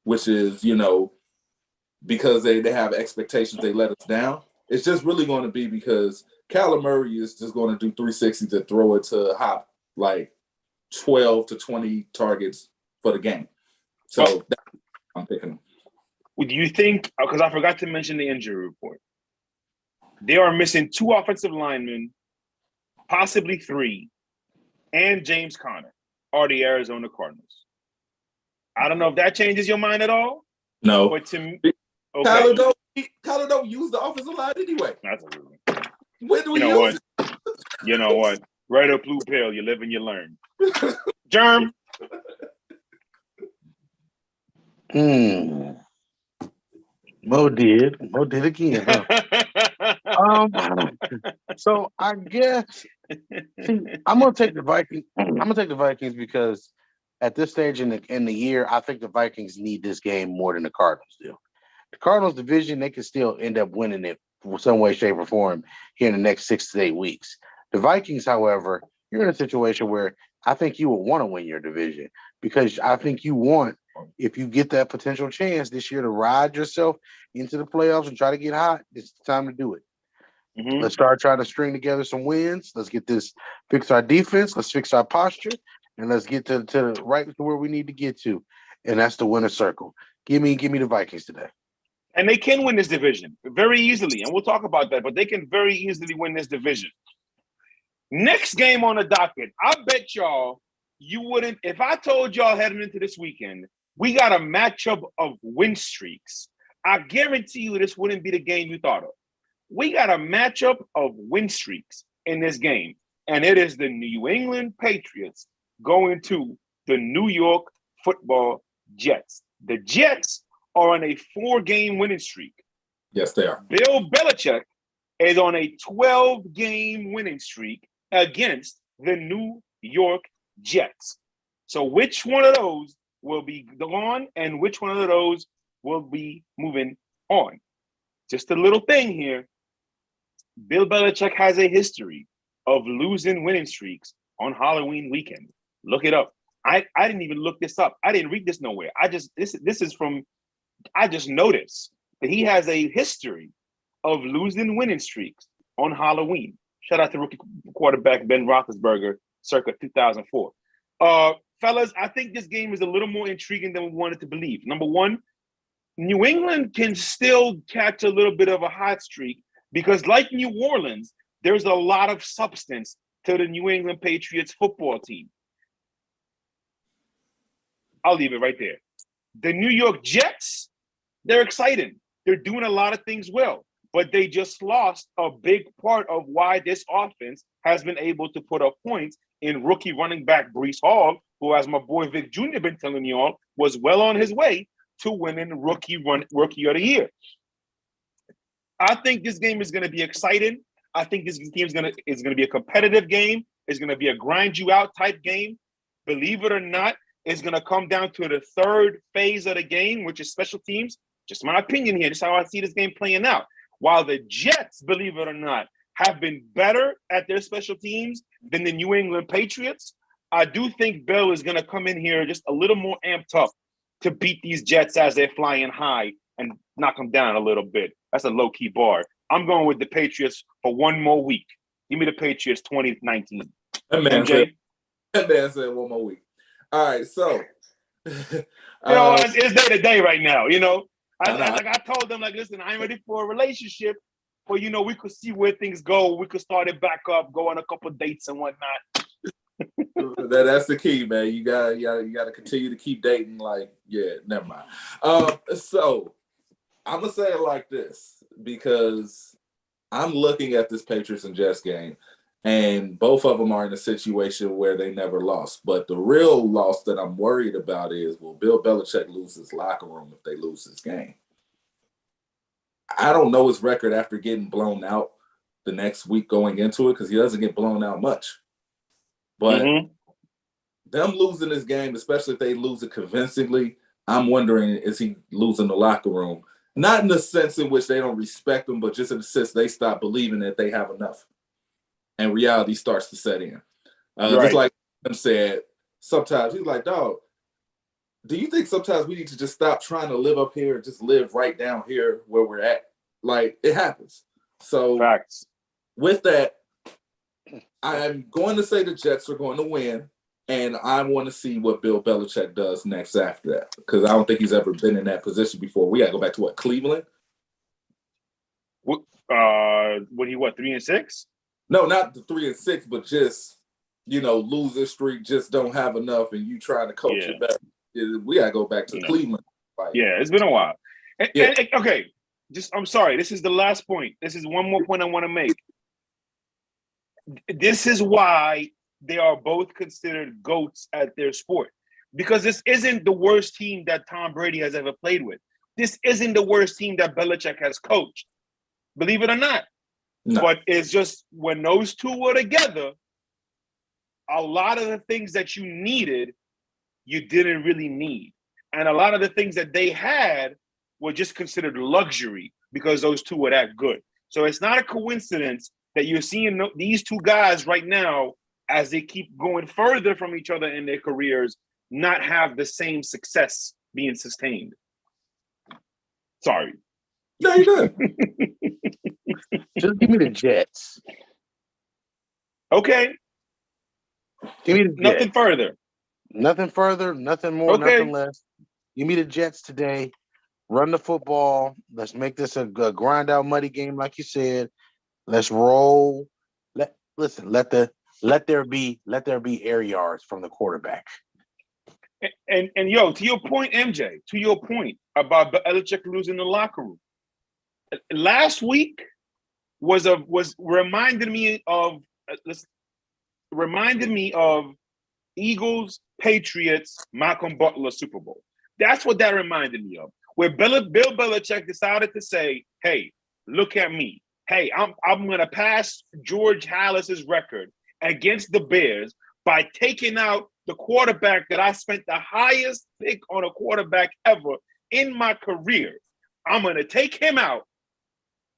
S2: which is, because they have expectations, they let us down. It's just really going to be because Kyler Murray is just going to do 360 to throw it to Hop like 12 to 20 targets for the game. So I'm picking them.
S1: Do you think, because I forgot to mention the injury report, they are missing 2 offensive linemen, possibly 3, and James Conner are the Arizona Cardinals. I don't know if that changes your mind at all.
S2: No.
S1: But to me,
S2: Kyler don't use the offensive line anyway.
S1: Absolutely.
S2: When do we use it?
S1: You know what? Red or blue pill, you live and you learn. Germ.
S3: Mo did again, huh? So I guess I'm gonna take the Vikings. I'm gonna take the Vikings because at this stage in the year, I think the Vikings need this game more than the Cardinals do. The Cardinals division, they can still end up winning it some way, shape, or form here in the next 6 to 8 weeks. The Vikings, however, you're in a situation where I think you would want to win your division because I think you want, if you get that potential chance this year to ride yourself into the playoffs and try to get hot, it's time to do it. Mm-hmm. Let's start trying to string together some wins. Let's get this, fix our defense. Let's fix our posture, and let's get to right to where we need to get to, and that's the winner's circle. Give me the Vikings today.
S1: And they can win this division very easily, and we'll talk about that, but they can very easily win this division. Next game on the docket, I bet y'all you wouldn't, if I told y'all heading into this weekend, we got a matchup of win streaks, I guarantee you this wouldn't be the game you thought of. We got a matchup of win streaks in this game, and it is the New England Patriots going to the New York Football Jets. The Jets are on a 4-game winning streak.
S2: Yes, they are.
S1: Bill Belichick is on a 12-game winning streak against the New York Jets. So which one of those will be gone and which one of those will be moving on? Just a little thing here. Bill Belichick has a history of losing winning streaks on Halloween weekend. Look it up. I didn't even look this up. I didn't read this nowhere. I just noticed that he has a history of losing winning streaks on Halloween. Shout out to rookie quarterback Ben Roethlisberger, circa 2004. Fellas, I think this game is a little more intriguing than we wanted to believe. Number one, New England can still catch a little bit of a hot streak because, like New Orleans, there's a lot of substance to the New England Patriots football team. I'll leave it right there. The New York Jets, they're exciting. They're doing a lot of things well, but they just lost a big part of why this offense has been able to put up points in rookie running back Breece Hall, who, as my boy Vic Jr. been telling you all, was well on his way to winning rookie of the year. I think this game is going to be exciting. I think this game is going to be a competitive game. It's going to be a grind you out type game. Believe it or not, it's going to come down to the third phase of the game, which is special teams. Just my opinion here. This is how I see this game playing out. While the Jets, believe it or not, have been better at their special teams than the New England Patriots, I do think Bill is going to come in here just a little more amped up to beat these Jets as they're flying high and knock them down a little bit. That's a low-key bar. I'm going with the Patriots for one more week. Give me the Patriots 2019.
S2: That man said one more week. All right, so.
S1: It's day to day right now, I told them, listen, I'm ready for a relationship, but, we could see where things go. We could start it back up, go on a couple of dates and whatnot.
S2: That's the key, man. You gotta continue to keep dating. Never mind. So I'm gonna say it like this because I'm looking at this Patriots and Jets game, and both of them are in a situation where they never lost. But the real loss that I'm worried about is, will Bill Belichick lose his locker room if they lose this game? I don't know his record after getting blown out, the next week going into it because he doesn't get blown out much. But them losing this game, especially if they lose it convincingly, I'm wondering, is he losing the locker room? Not in the sense in which they don't respect him, but just in the sense they stop believing that they have enough. And reality starts to set in. Just like him said, sometimes he's like, dog, do you think sometimes we need to just stop trying to live up here and just live right down here where we're at? Like, it happens. So
S1: facts.
S2: With that, I'm going to say the Jets are going to win, and I want to see what Bill Belichick does next after that because I don't think he's ever been in that position before. We got to go back to Cleveland?
S1: What 3-6?
S2: No, not the 3-6, but just, losing streak, just don't have enough, and you trying to coach it better. We got to go back to Cleveland.
S1: Yeah, it's been a while. And, okay, I'm sorry. This is the last point. This is one more point I want to make. This is why they are both considered GOATs at their sport. Because this isn't the worst team that Tom Brady has ever played with. This isn't the worst team that Belichick has coached. Believe it or not. No. But it's just when those two were together, a lot of the things that you needed, you didn't really need. And a lot of the things that they had were just considered luxury because those two were that good. So it's not a coincidence that you're seeing these two guys right now, as they keep going further from each other in their careers, not have the same success being sustained. Sorry.
S2: No, you're good.
S3: Just give me the Jets.
S1: Okay.
S3: Give me the Jets.
S1: Nothing further.
S3: Nothing further, nothing more, nothing less. Give me the Jets today. Run the football. Let's make this a grind out muddy game, like you said. Let's roll. Let there be air yards from the quarterback.
S1: And yo, to your point, MJ, to your point about Belichick losing the locker room. Last week reminded me of Eagles, Patriots, Malcolm Butler Super Bowl. That's what that reminded me of. Where Bill Belichick decided to say, "Hey, look at me. Hey, I'm going to pass George Halas's record against the Bears by taking out the quarterback that I spent the highest pick on a quarterback ever in my career. I'm going to take him out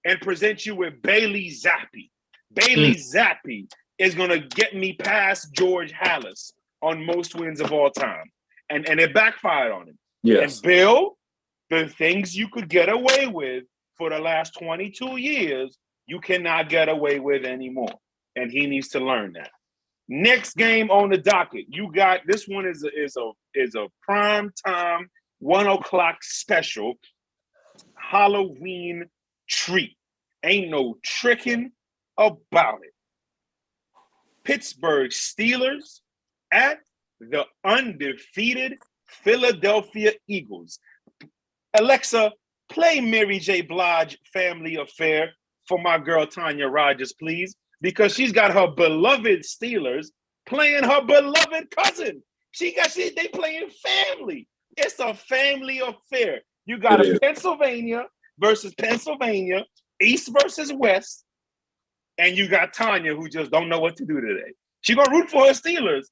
S1: and present you with Bailey Zappi. Bailey Zappi is going to get me past George Halas on most wins of all time." And it backfired on him.
S2: Yes.
S1: And Bill, the things you could get away with for the last 22 years, you cannot get away with anymore. And he needs to learn that. Next game on the docket, you got this one is a prime time 1:00 special Halloween treat. Ain't no tricking about it. Pittsburgh Steelers at the undefeated Philadelphia Eagles. Alexa, play Mary J. Blige Family Affair for my girl Tanya Rogers, please, because she's got her beloved Steelers playing her beloved cousin. They playing family. It's a family affair. You got Pennsylvania versus Pennsylvania, East versus West, and you got Tanya who just don't know what to do today. She's gonna root for her Steelers,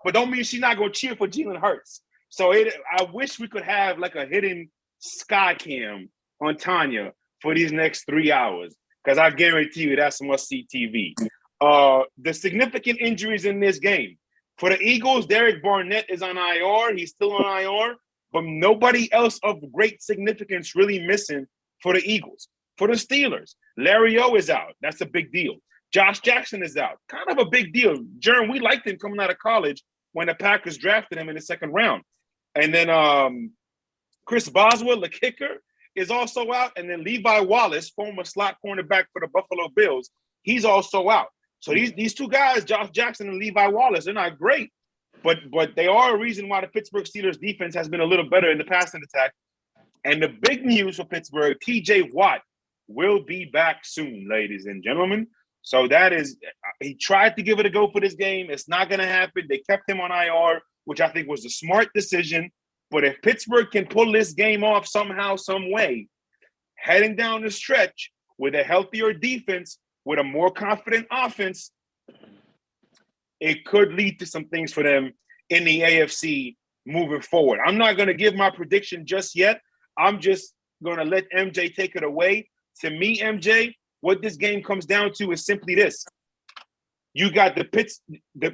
S1: but don't mean she's not gonna cheer for Jalen Hurts. So I wish we could have like a hidden sky cam on Tanya for these next 3 hours, because I guarantee you that's must-see TV. The significant injuries in this game. For the Eagles, Derek Barnett is on IR. He's still on IR, but nobody else of great significance really missing for the Eagles. For the Steelers, Larry O is out. That's a big deal. Josh Jackson is out. Kind of a big deal. Jern, we liked him coming out of college when the Packers drafted him in the second round. And then Chris Boswell, the kicker, is also out. And then Levi Wallace, former slot cornerback for the Buffalo Bills, he's also out. So these two guys, Josh Jackson and Levi Wallace, they're not great, but they are a reason why the Pittsburgh Steelers defense has been a little better in the passing attack. And the big news for Pittsburgh, TJ Watt will be back soon, ladies and gentlemen. So that is, he tried to give it a go for this game. It's not going to happen. They kept him on IR, which I think was a smart decision. But if Pittsburgh can pull this game off somehow, some way, heading down the stretch with a healthier defense, with a more confident offense, it could lead to some things for them in the AFC moving forward. I'm not going to give my prediction just yet. I'm just going to let MJ take it away. To me, MJ, what this game comes down to is simply this. You got the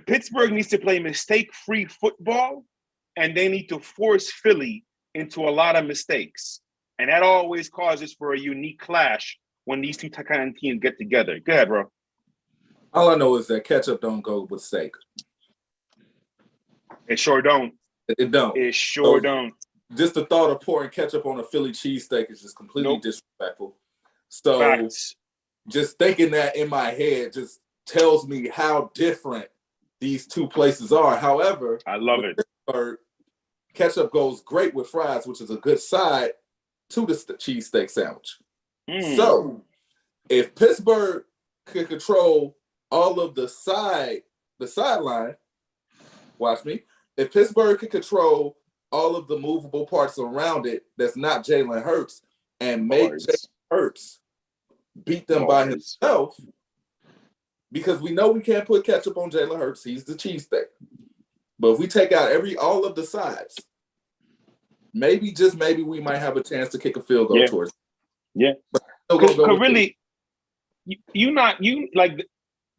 S1: Pittsburgh needs to play mistake-free football, and they need to force Philly into a lot of mistakes. And that always causes for a unique clash when these two kind of teams get together. Go ahead, bro.
S2: All I know is that ketchup don't go with steak.
S1: It sure don't.
S2: It don't.
S1: It sure don't.
S2: Just the thought of pouring ketchup on a Philly cheesesteak is just completely disrespectful. So
S1: Facts.
S2: Just thinking that in my head just tells me how different these two places are. However,
S1: I love it.
S2: Pittsburgh, ketchup goes great with fries, which is a good side to the cheesesteak sandwich. So if Pittsburgh could control all of the sideline, watch me. If Pittsburgh could control all of the movable parts around it, that's not Jalen Hurts, and make Jalen Hurts beat them by himself, because we know we can't put ketchup on Jalen Hurts. He's the cheesesteak. But if we take out all of the sides, maybe, just maybe, we might have a chance to kick a field goal towards.
S1: Yeah. Because really, you like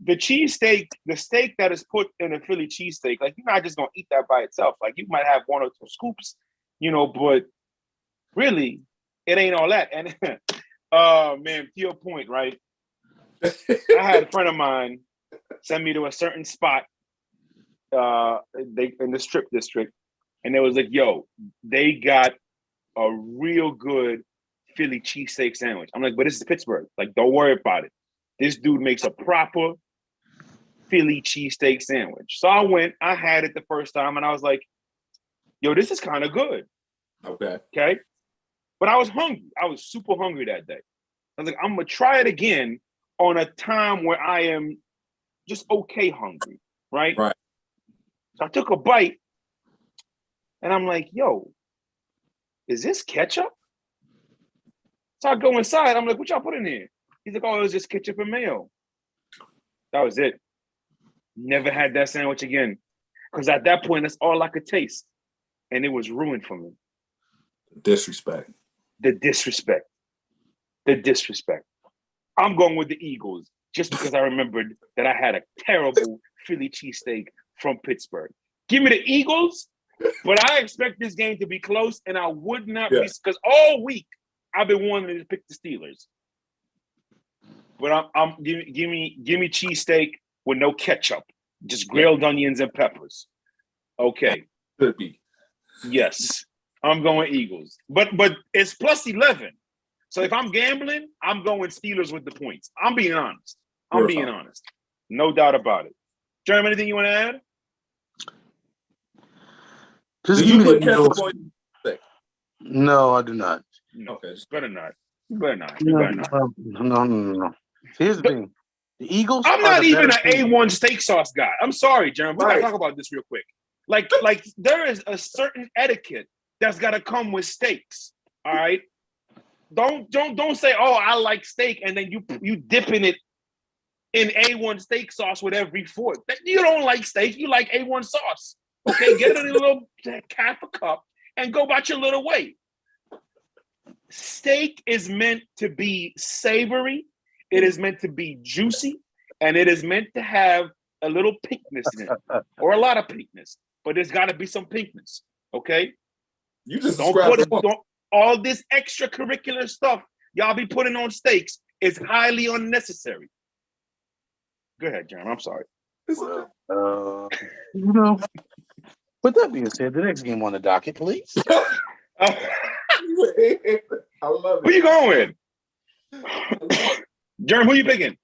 S1: the cheesesteak, the steak that is put in a Philly cheesesteak, like, you're not just gonna eat that by itself. Like, you might have one or two scoops, but really, it ain't all that. And man, to your point, right? I had a friend of mine send me to a certain spot in the Strip District, and it was like, yo, they got a real good Philly cheesesteak sandwich. I'm like, but this is Pittsburgh. Like, don't worry about it. This dude makes a proper Philly cheesesteak sandwich. So I went, I had it the first time, and I was like, yo, this is kind of good. Okay. But I was hungry. I was super hungry that day. I was like, I'm going to try it again on a time where I am just okay hungry, right?
S2: Right.
S1: So I took a bite, and I'm like, yo, is this ketchup? So I go inside. I'm like, what y'all put in here? He's like, oh, it was just ketchup and mayo. That was it. Never had that sandwich again. Because at that point, that's all I could taste. And it was ruined for me.
S2: Disrespect.
S1: The disrespect. I'm going with the Eagles just because I remembered that I had a terrible Philly cheesesteak from Pittsburgh. Give me the Eagles, but I expect this game to be close, and I would not be, because all week I've been wanting to pick the Steelers. But give me cheesesteak with no ketchup, just grilled onions and peppers. Okay.
S2: Could be.
S1: Yes, I'm going Eagles, but it's plus 11. So if I'm gambling, I'm going Steelers with the points. I'm being honest. No doubt about it. Jeremy, anything you want to add?
S3: Just give me the Eagles. No, I do not.
S1: No, okay, just better not. You better not.
S3: No. Here's the thing. The Eagles.
S1: I'm not even an A1 steak sauce guy. I'm sorry, Jeremy. We gotta talk about this real quick. Like there is a certain etiquette that's gotta come with steaks. All right. Don't say, oh, I like steak, and then you dipping it in A1 steak sauce with every fork. You don't like steak, you like A1 sauce. Okay, get it in a little half a cup and go about your little way. Steak is meant to be savory, it is meant to be juicy, and it is meant to have a little pinkness in it, or a lot of pinkness, but there's got to be some pinkness. Okay,
S2: you just
S1: don't all this extracurricular stuff y'all be putting on steaks is highly unnecessary. Go ahead, Jeremy. I'm sorry.
S3: With that being said, the next game on the docket, please.
S2: I love it.
S1: Who you going with? Jeremy, who you picking?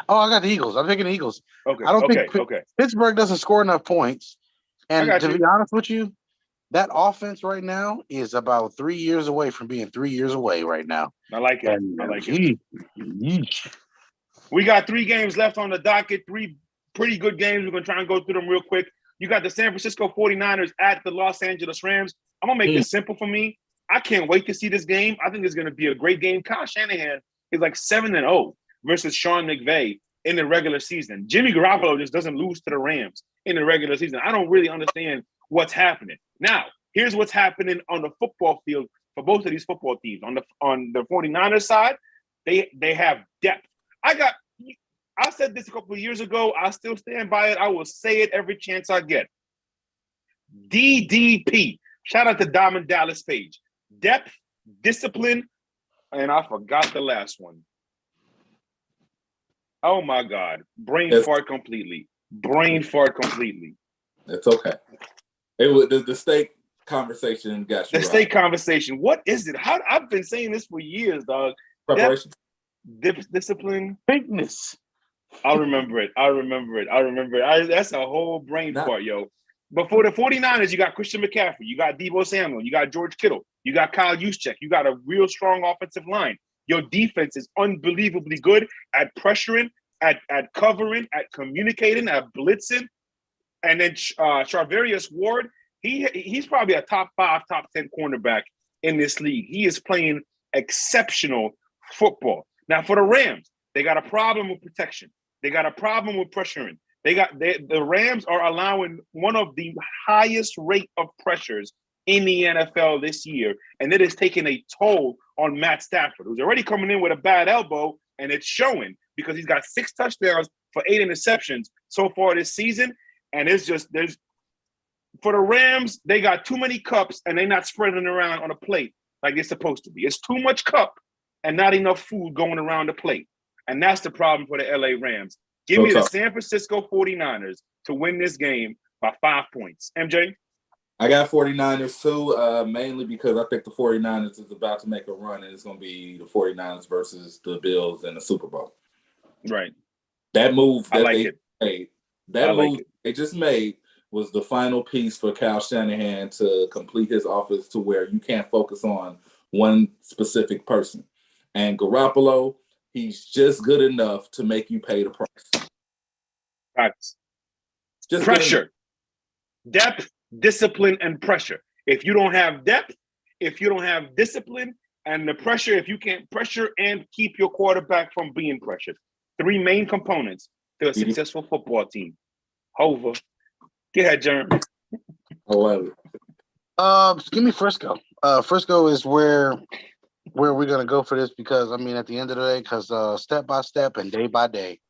S3: Oh, I got the Eagles. I'm picking the Eagles.
S1: Okay.
S3: I don't think Pittsburgh doesn't score enough points. And to be honest with you, that offense right now is about 3 years away from being 3 years away right now.
S1: I like it. We got 3 games left on the docket, 3 pretty good games. We're going to try and go through them real quick. You got the San Francisco 49ers at the Los Angeles Rams. I'm going to make this simple for me. I can't wait to see this game. I think it's going to be a great game. Kyle Shanahan is like 7-0. versus Sean McVay in the regular season. Jimmy Garoppolo just doesn't lose to the Rams in the regular season. I don't really understand what's happening. Now, here's what's happening on the football field for both of these football teams. On the 49ers side, they have depth. I said this a couple of years ago. I still stand by it. I will say it every chance I get. DDP. Shout out to Diamond Dallas Page. Depth, discipline, and I forgot the last one. Oh my God. Brain fart completely.
S2: It's okay. It was the steak conversation got you.
S1: The steak conversation. What is it? I've been saying this for years, dog.
S2: Preparation.
S1: Discipline.
S3: Bigness.
S1: I remember it. That's a whole brain fart, yo. But for the 49ers, you got Christian McCaffrey, you got Deebo Samuel, you got George Kittle, you got Kyle Juszczyk, you got a real strong offensive line. Your defense is unbelievably good at pressuring, at covering, at communicating, at blitzing. And then Charvarius Ward, he's probably a top 5, top 10 cornerback in this league. He is playing exceptional football. Now, for the Rams, they got a problem with protection. They got a problem with pressuring. The Rams are allowing one of the highest rate of pressures in the NFL this year, and it is taking a toll on Matt Stafford, who's already coming in with a bad elbow, and it's showing because he's got 6 touchdowns for 8 interceptions so far this season, and for the Rams, they got too many cups, and they're not spreading around on a plate like they're supposed to be. It's too much cup and not enough food going around the plate, and that's the problem for the LA Rams. Give me the San Francisco 49ers to win this game by 5 points. MJ?
S2: I got 49ers too, mainly because I think the 49ers is about to make a run, and it's going to be the 49ers versus the Bills in the Super Bowl.
S1: Right.
S2: That move they just made was the final piece for Kyle Shanahan to complete his office to where you can't focus on one specific person. And Garoppolo, he's just good enough to make you pay the price.
S1: Facts.
S2: Just
S1: pressure, depth, discipline, and pressure. If you don't have depth, if you don't have discipline, and the pressure, if you can't pressure and keep your quarterback from being pressured. 3 main components to a successful football team. Hova. Get ahead, Jeremy.
S2: I love it.
S3: Give me Frisco. Frisco is where we're gonna go for this because I mean at the end of the day, because step by step and day by day,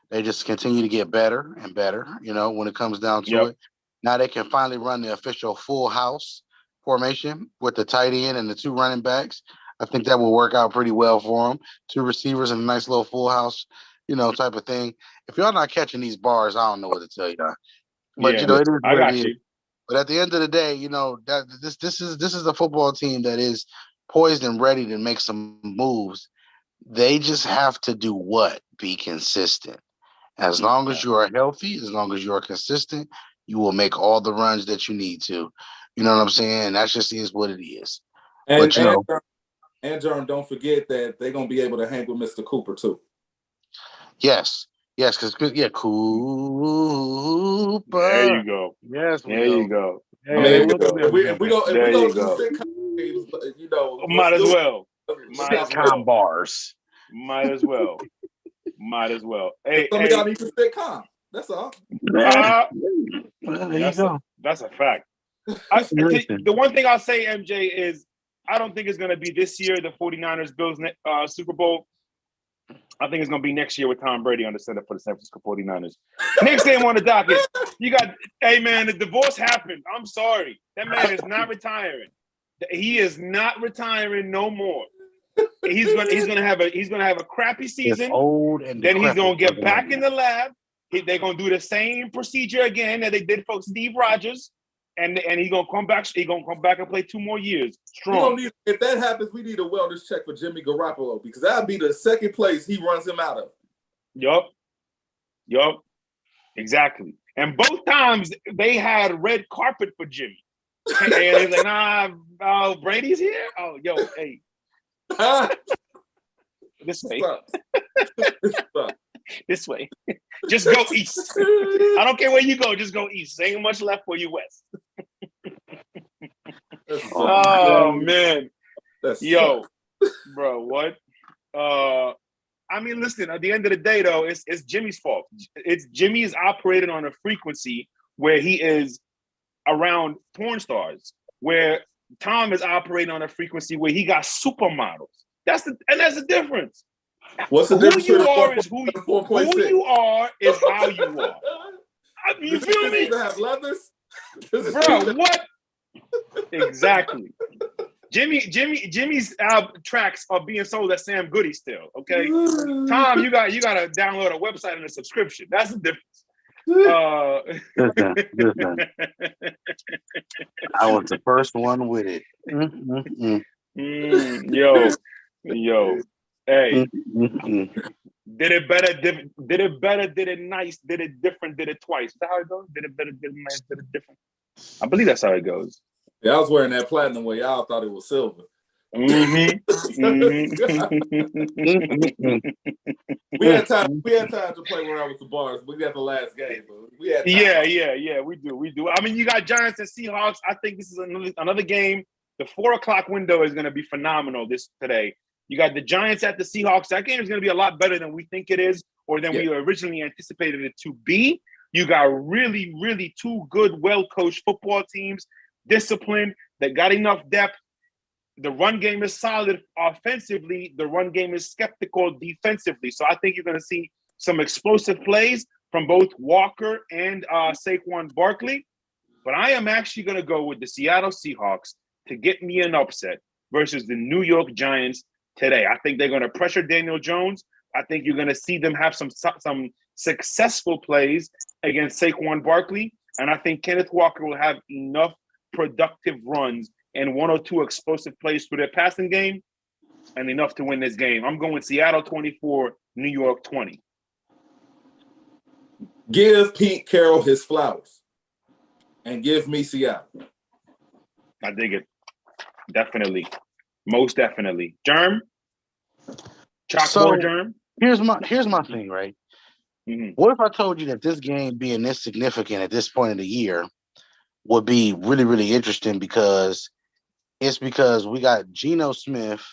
S3: they just continue to get better and better. You know, when it comes down to it, now they can finally run the official full house formation with the tight end and the 2 running backs. I think that will work out pretty well for them. 2 receivers and a nice little full house, type of thing. If y'all not catching these bars, I don't know what to tell you. But it is what it is. But at the end of the day, that this is a football team that is poised and ready to make some moves. They just have to do what? Be consistent. As long as you are healthy, as long as you are consistent, you will make all the runs that you need to. You know what I'm saying? That just is what it is.
S2: And Jerm, don't forget that they're gonna be able to hang with Mr. Cooper too.
S3: Yes, because Cooper.
S1: There you go.
S3: Yes,
S1: you go.
S2: I mean, if we go sitcom,
S1: might as well.
S3: Sitcom bars.
S1: Might as well. Hey,
S2: some of y'all need to sitcom. That's all.
S3: There you go.
S1: That's a fact. The one thing I'll say, MJ, is I don't think it's going to be this year, the 49ers Bills Super Bowl. I think it's going to be next year with Tom Brady on the center for the San Francisco 49ers. Next game on the docket, the divorce happened. I'm sorry. That man is not retiring. He is not retiring no more. He's gonna have a crappy season.
S3: It's old and
S1: then he's gonna get back in the lab. They're gonna do the same procedure again that they did for Steve Rogers, and he's gonna come back. He's gonna come back and play 2 more years strong.
S2: If that happens, we need a wellness check for Jimmy Garoppolo because that'd be the second place he runs him out of.
S1: Yup. Exactly. And both times they had red carpet for Jimmy. And he's like, Brady's here. Oh, hey. This way. This way. Just go east. I don't care where you go. Just go east. Ain't much left for you west. Man. Bro, what? I mean, listen. At the end of the day, though, it's Jimmy's fault. It's Jimmy is operating on a frequency where he is around porn stars, where Tom is operating on a frequency where he got supermodels. That's the difference.
S2: What's the
S1: Who
S2: difference?
S1: you are is who
S2: 4.6.
S1: you are is how you are. You feel me?
S2: To have leathers,
S1: Bro, what? Exactly. Jimmy's tracks are being sold at Sam Goody still. Okay, Tom, you got to download a website and a subscription. That's the difference.
S3: Listen. I was the first one with it.
S1: Yo, hey,
S3: Mm-mm.
S1: did it better, did it nice, did it different, did it twice. Is that how it goes? Did it better, did it nice, did it different? I believe that's how it goes.
S2: Yeah, I was wearing that platinum where y'all thought it was silver.
S1: Mm-hmm.
S2: We had time to play around with the bars. We got the last game, but we had time.
S1: Yeah. We do. I mean, you got Giants and Seahawks. I think this is another game. The 4:00 window is going to be phenomenal today. You got the Giants at the Seahawks. That game is going to be a lot better than we think it is, or than we originally anticipated it to be. You got really, really two good, well-coached football teams, disciplined, that got enough depth. The run game is solid offensively. The run game is skeptical defensively. So I think you're going to see some explosive plays from both Walker and Saquon Barkley. But I am actually going to go with the Seattle Seahawks to get me an upset versus the New York Giants today. I think they're going to pressure Daniel Jones. I think you're going to see them have some successful plays against Saquon Barkley. And I think Kenneth Walker will have enough productive runs and one or two explosive plays through their passing game and enough to win this game. I'm going Seattle 24, New York 20.
S2: Give Pete Carroll his flowers and give me Seattle.
S1: I dig it. Definitely. Most definitely. Germ? Chalkboard Germ?
S3: Here's my thing, right?
S1: Mm-hmm.
S3: What if I told you that this game being this significant at this point of the year would be really, really interesting because we got Geno Smith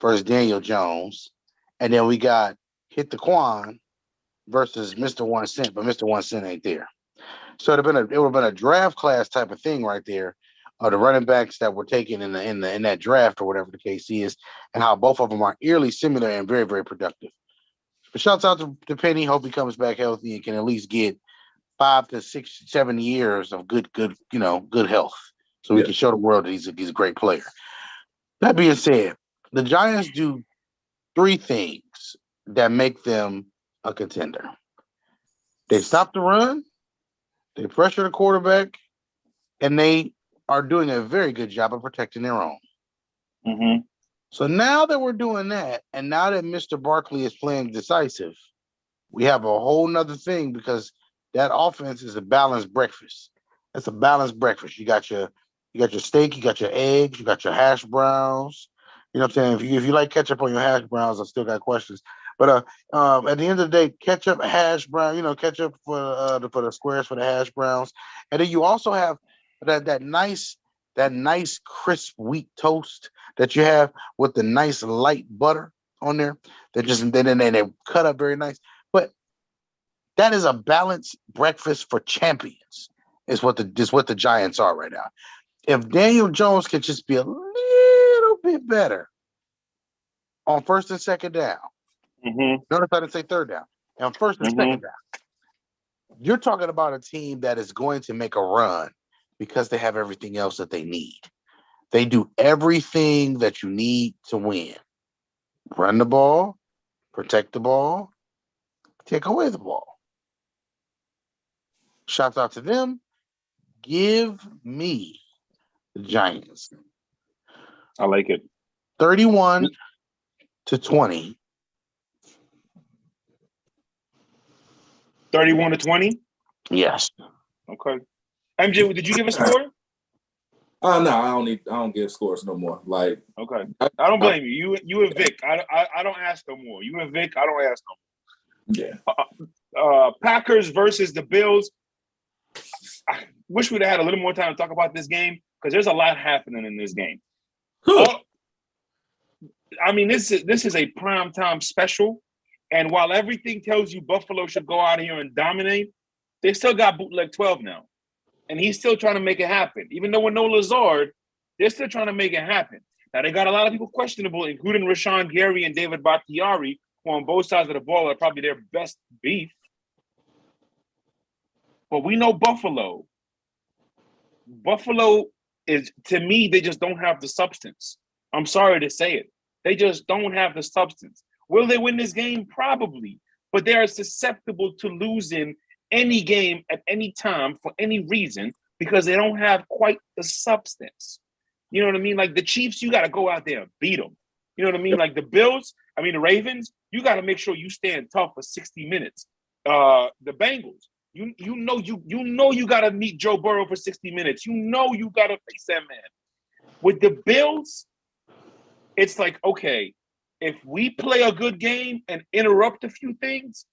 S3: versus Daniel Jones, and then we got Hit the Quan versus Mr. 1 Cent, but Mr. 1 Cent ain't there. So it would have been a draft class type of thing right there, the running backs that were taken in that draft or whatever the case is, and how both of them are eerily similar and very, very productive. But shouts out to Penny. Hope he comes back healthy and can at least get 5 to 6, 7 years of good health, so we can show the world that he's a great player. That being said, the Giants do 3 things that make them a contender. They stop the run, they pressure the quarterback, and they are doing a very good job of protecting their own.
S1: Mm-hmm.
S3: So now that we're doing that, and now that Mr. Barkley is playing decisive, we have a whole nother thing because that offense is a balanced breakfast. That's a balanced breakfast. You got your steak, you got your eggs, you got your hash browns. You know what I'm saying? If you like ketchup on your hash browns, I still got questions. But at the end of the day, ketchup, hash brown, ketchup for the squares for the hash browns, and then you also have that nice crisp wheat toast that you have with the nice light butter on there. They cut up very nice. But that is a balanced breakfast for champions. Is what the Giants are right now. If Daniel Jones can just be a little bit better on first and second down.
S1: Mm-hmm.
S3: Notice I didn't say third down. On first and second down. You're talking about a team that is going to make a run because they have everything else that they need. They do everything that you need to win. Run the ball, protect the ball, take away the ball. Shouts out to them. Give me the Giants.
S1: I like it.
S3: 31-20.
S1: 31-20?
S3: Yes.
S1: Okay. MJ, did you give a score?
S2: No, I don't give scores no more. Like,
S1: okay, I don't blame you. You and Vic. I don't ask no more. You and Vic, I don't ask no more. Yeah. Packers versus the Bills. I wish we'd have had a little more time to talk about this game because there's a lot happening in this game. I mean, this is a primetime special. And while everything tells you Buffalo should go out here and dominate, they still got bootleg 12 now. And he's still trying to make it happen. Even though with no Lazard, they're still trying to make it happen. Now, they got a lot of people questionable, including Rashawn Gary and David Bakhtiari, who on both sides of the ball are probably their best beef. But we know Buffalo. Buffalo is, to me, they just don't have the substance. I'm sorry to say it. They just don't have the substance. Will they win this game? Probably. But they are susceptible to losing any game at any time for any reason because they don't have quite the substance. You know what I mean? Like the Chiefs, you got to go out there and beat them. You know what I mean? Like the the Ravens, you got to make sure you stand tough for 60 minutes. The Bengals, you know you got to meet Joe Burrow for 60 minutes. You know you got to face that man. With the Bills, it's like, okay, if we play a good game and interrupt a few things,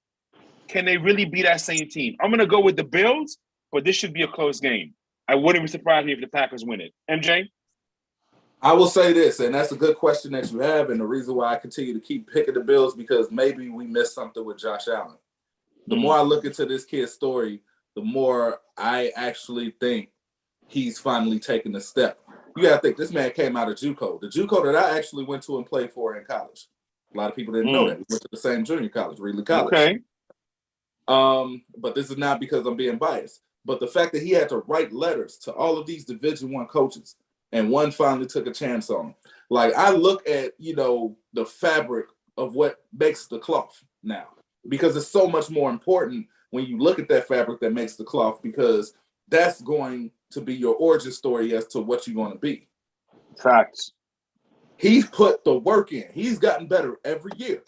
S1: can they really be that same team? I'm going to go with the Bills, but this should be a close game. I wouldn't be surprised if the Packers win it. MJ?
S2: I will say this, and that's a good question that you have, and the reason why I continue to keep picking the Bills because maybe we missed something with Josh Allen. The more I look into this kid's story, the more I actually think he's finally taken a step. You got to think, this man came out of JUCO. The JUCO that I actually went to and played for in college. A lot of people didn't know that. We went to the same junior college, Reedley College.
S1: Okay.
S2: But this is not because I'm being biased. But the fact that he had to write letters to all of these Division I coaches, and one finally took a chance on him. Like, I look at, the fabric of what makes the cloth now, because it's so much more important when you look at that fabric that makes the cloth, because that's going to be your origin story as to what you're going to be.
S1: Facts.
S2: He's put the work in. He's gotten better every year.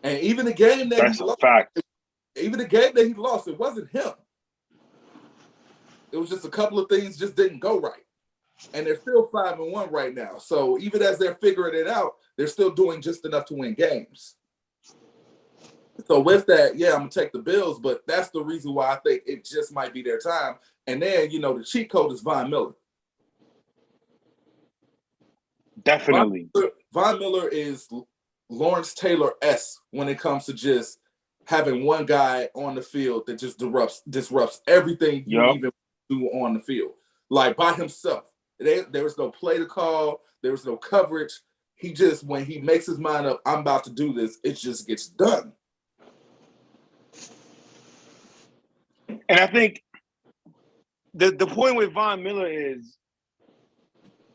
S2: And even the game that
S1: That's
S2: he
S1: a
S2: lost,
S1: fact.
S2: even the game that he lost, it wasn't him. It was just a couple of things just didn't go right. And they're still 5-1 right now. So even as they're figuring it out, they're still doing just enough to win games. So with that, yeah, I'm going to take the Bills, but that's the reason why I think it just might be their time. And then, the cheat code is Von Miller.
S1: Definitely.
S2: Von Miller is Lawrence Taylor-esque when it comes to just having one guy on the field that just disrupts everything you even do on the field. Like by himself. There was no play to call. There was no coverage. He just, when he makes his mind up, I'm about to do this, it just gets done.
S1: And I think the point with Von Miller is,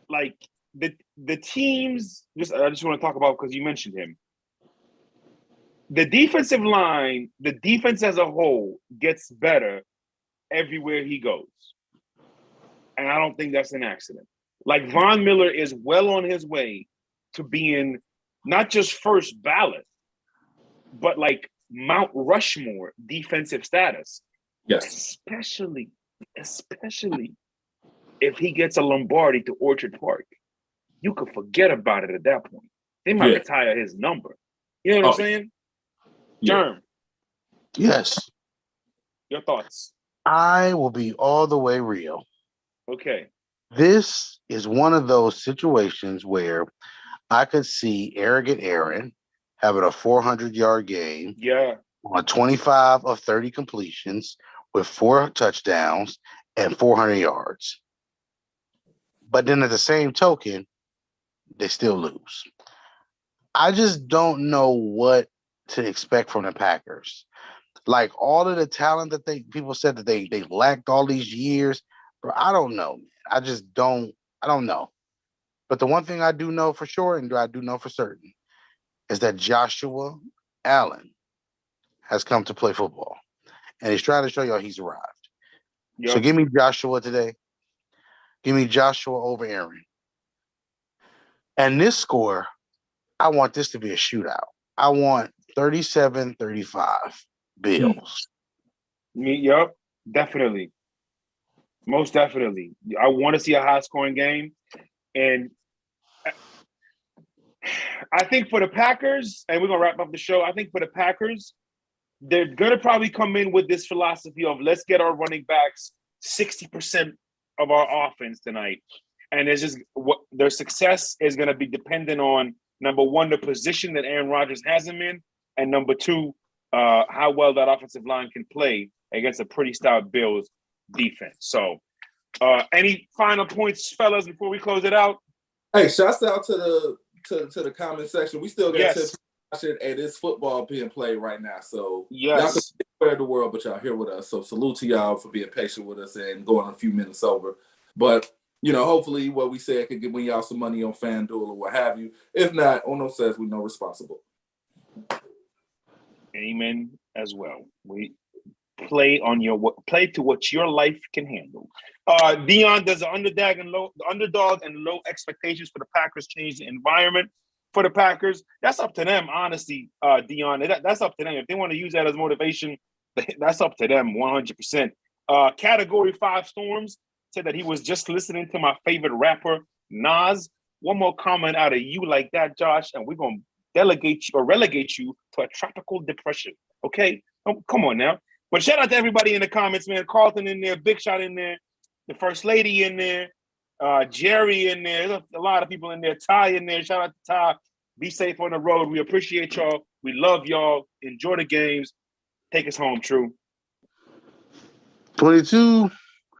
S1: like, the teams, I just want to talk about, because you mentioned him. The defensive line, the defense as a whole gets better everywhere he goes. And I don't think that's an accident. Like, Von Miller is well on his way to being not just first ballot, but like Mount Rushmore defensive status.
S2: Yes.
S1: Especially if he gets a Lombardi to Orchard Park. You could forget about it at that point. They might retire his number. You know what I'm saying? Germ.
S3: Yes.
S1: Your thoughts?
S3: I will be all the way real.
S1: Okay.
S3: This is one of those situations where I could see Arrogant Aaron having a 400-yard game.
S1: Yeah.
S3: On 25 of 30 completions with 4 touchdowns and 400 yards. But then at the same token, they still lose. I just don't know what to expect from the Packers. Like, all of the talent that people said that they lacked all these years, bro, I don't know. I don't know. But the one thing I do know for sure, and I do know for certain, is that Joshua Allen has come to play football. And he's trying to show y'all he's arrived. Yep. So give me Joshua today. Give me Joshua over Aaron. And this score, I want this to be a shootout. I want 37-35 Bills.
S1: Yep, definitely. Most definitely. I want to see a high-scoring game. And I think for the Packers, and we're going to wrap up the show, I think for the Packers, they're going to probably come in with this philosophy of let's get our running backs 60% of our offense tonight. And it's just their success is going to be dependent on Number one, the position that Aaron Rodgers has him in, and number two, how well that offensive line can play against a pretty stout Bills defense. So, any final points, fellas, before we close it out?
S2: Hey, shouts out to the comment section. We still got
S1: Yes.
S2: and it's football being played right now. So
S1: Yes.
S2: y'all can be anywhere in the world, but y'all here with us. So salute to y'all for being patient with us and going a few minutes over. But hopefully what we said could win y'all some money on FanDuel or what have you. If not, Ono says we know responsible.
S1: Amen as well. We play to what your life can handle. Dion, does the underdog and low expectations for the Packers change the environment for the Packers? That's up to them, honestly, Dion. That's up to them. If they want to use that as motivation, that's up to them 100%. Category 5 Storms said that he was just listening to my favorite rapper, Nas. One more comment out of you like that, Josh, and we're going to relegate you to a tropical depression. Okay? Come on now. But shout out to everybody in the comments, man. Carlton in there, Big Shot in there, the First Lady in there, Jerry in there. There's a lot of people in there. Ty in there. Shout out to Ty. Be safe on the road. We appreciate y'all. We love y'all. Enjoy the games. Take us home, True.
S3: 22.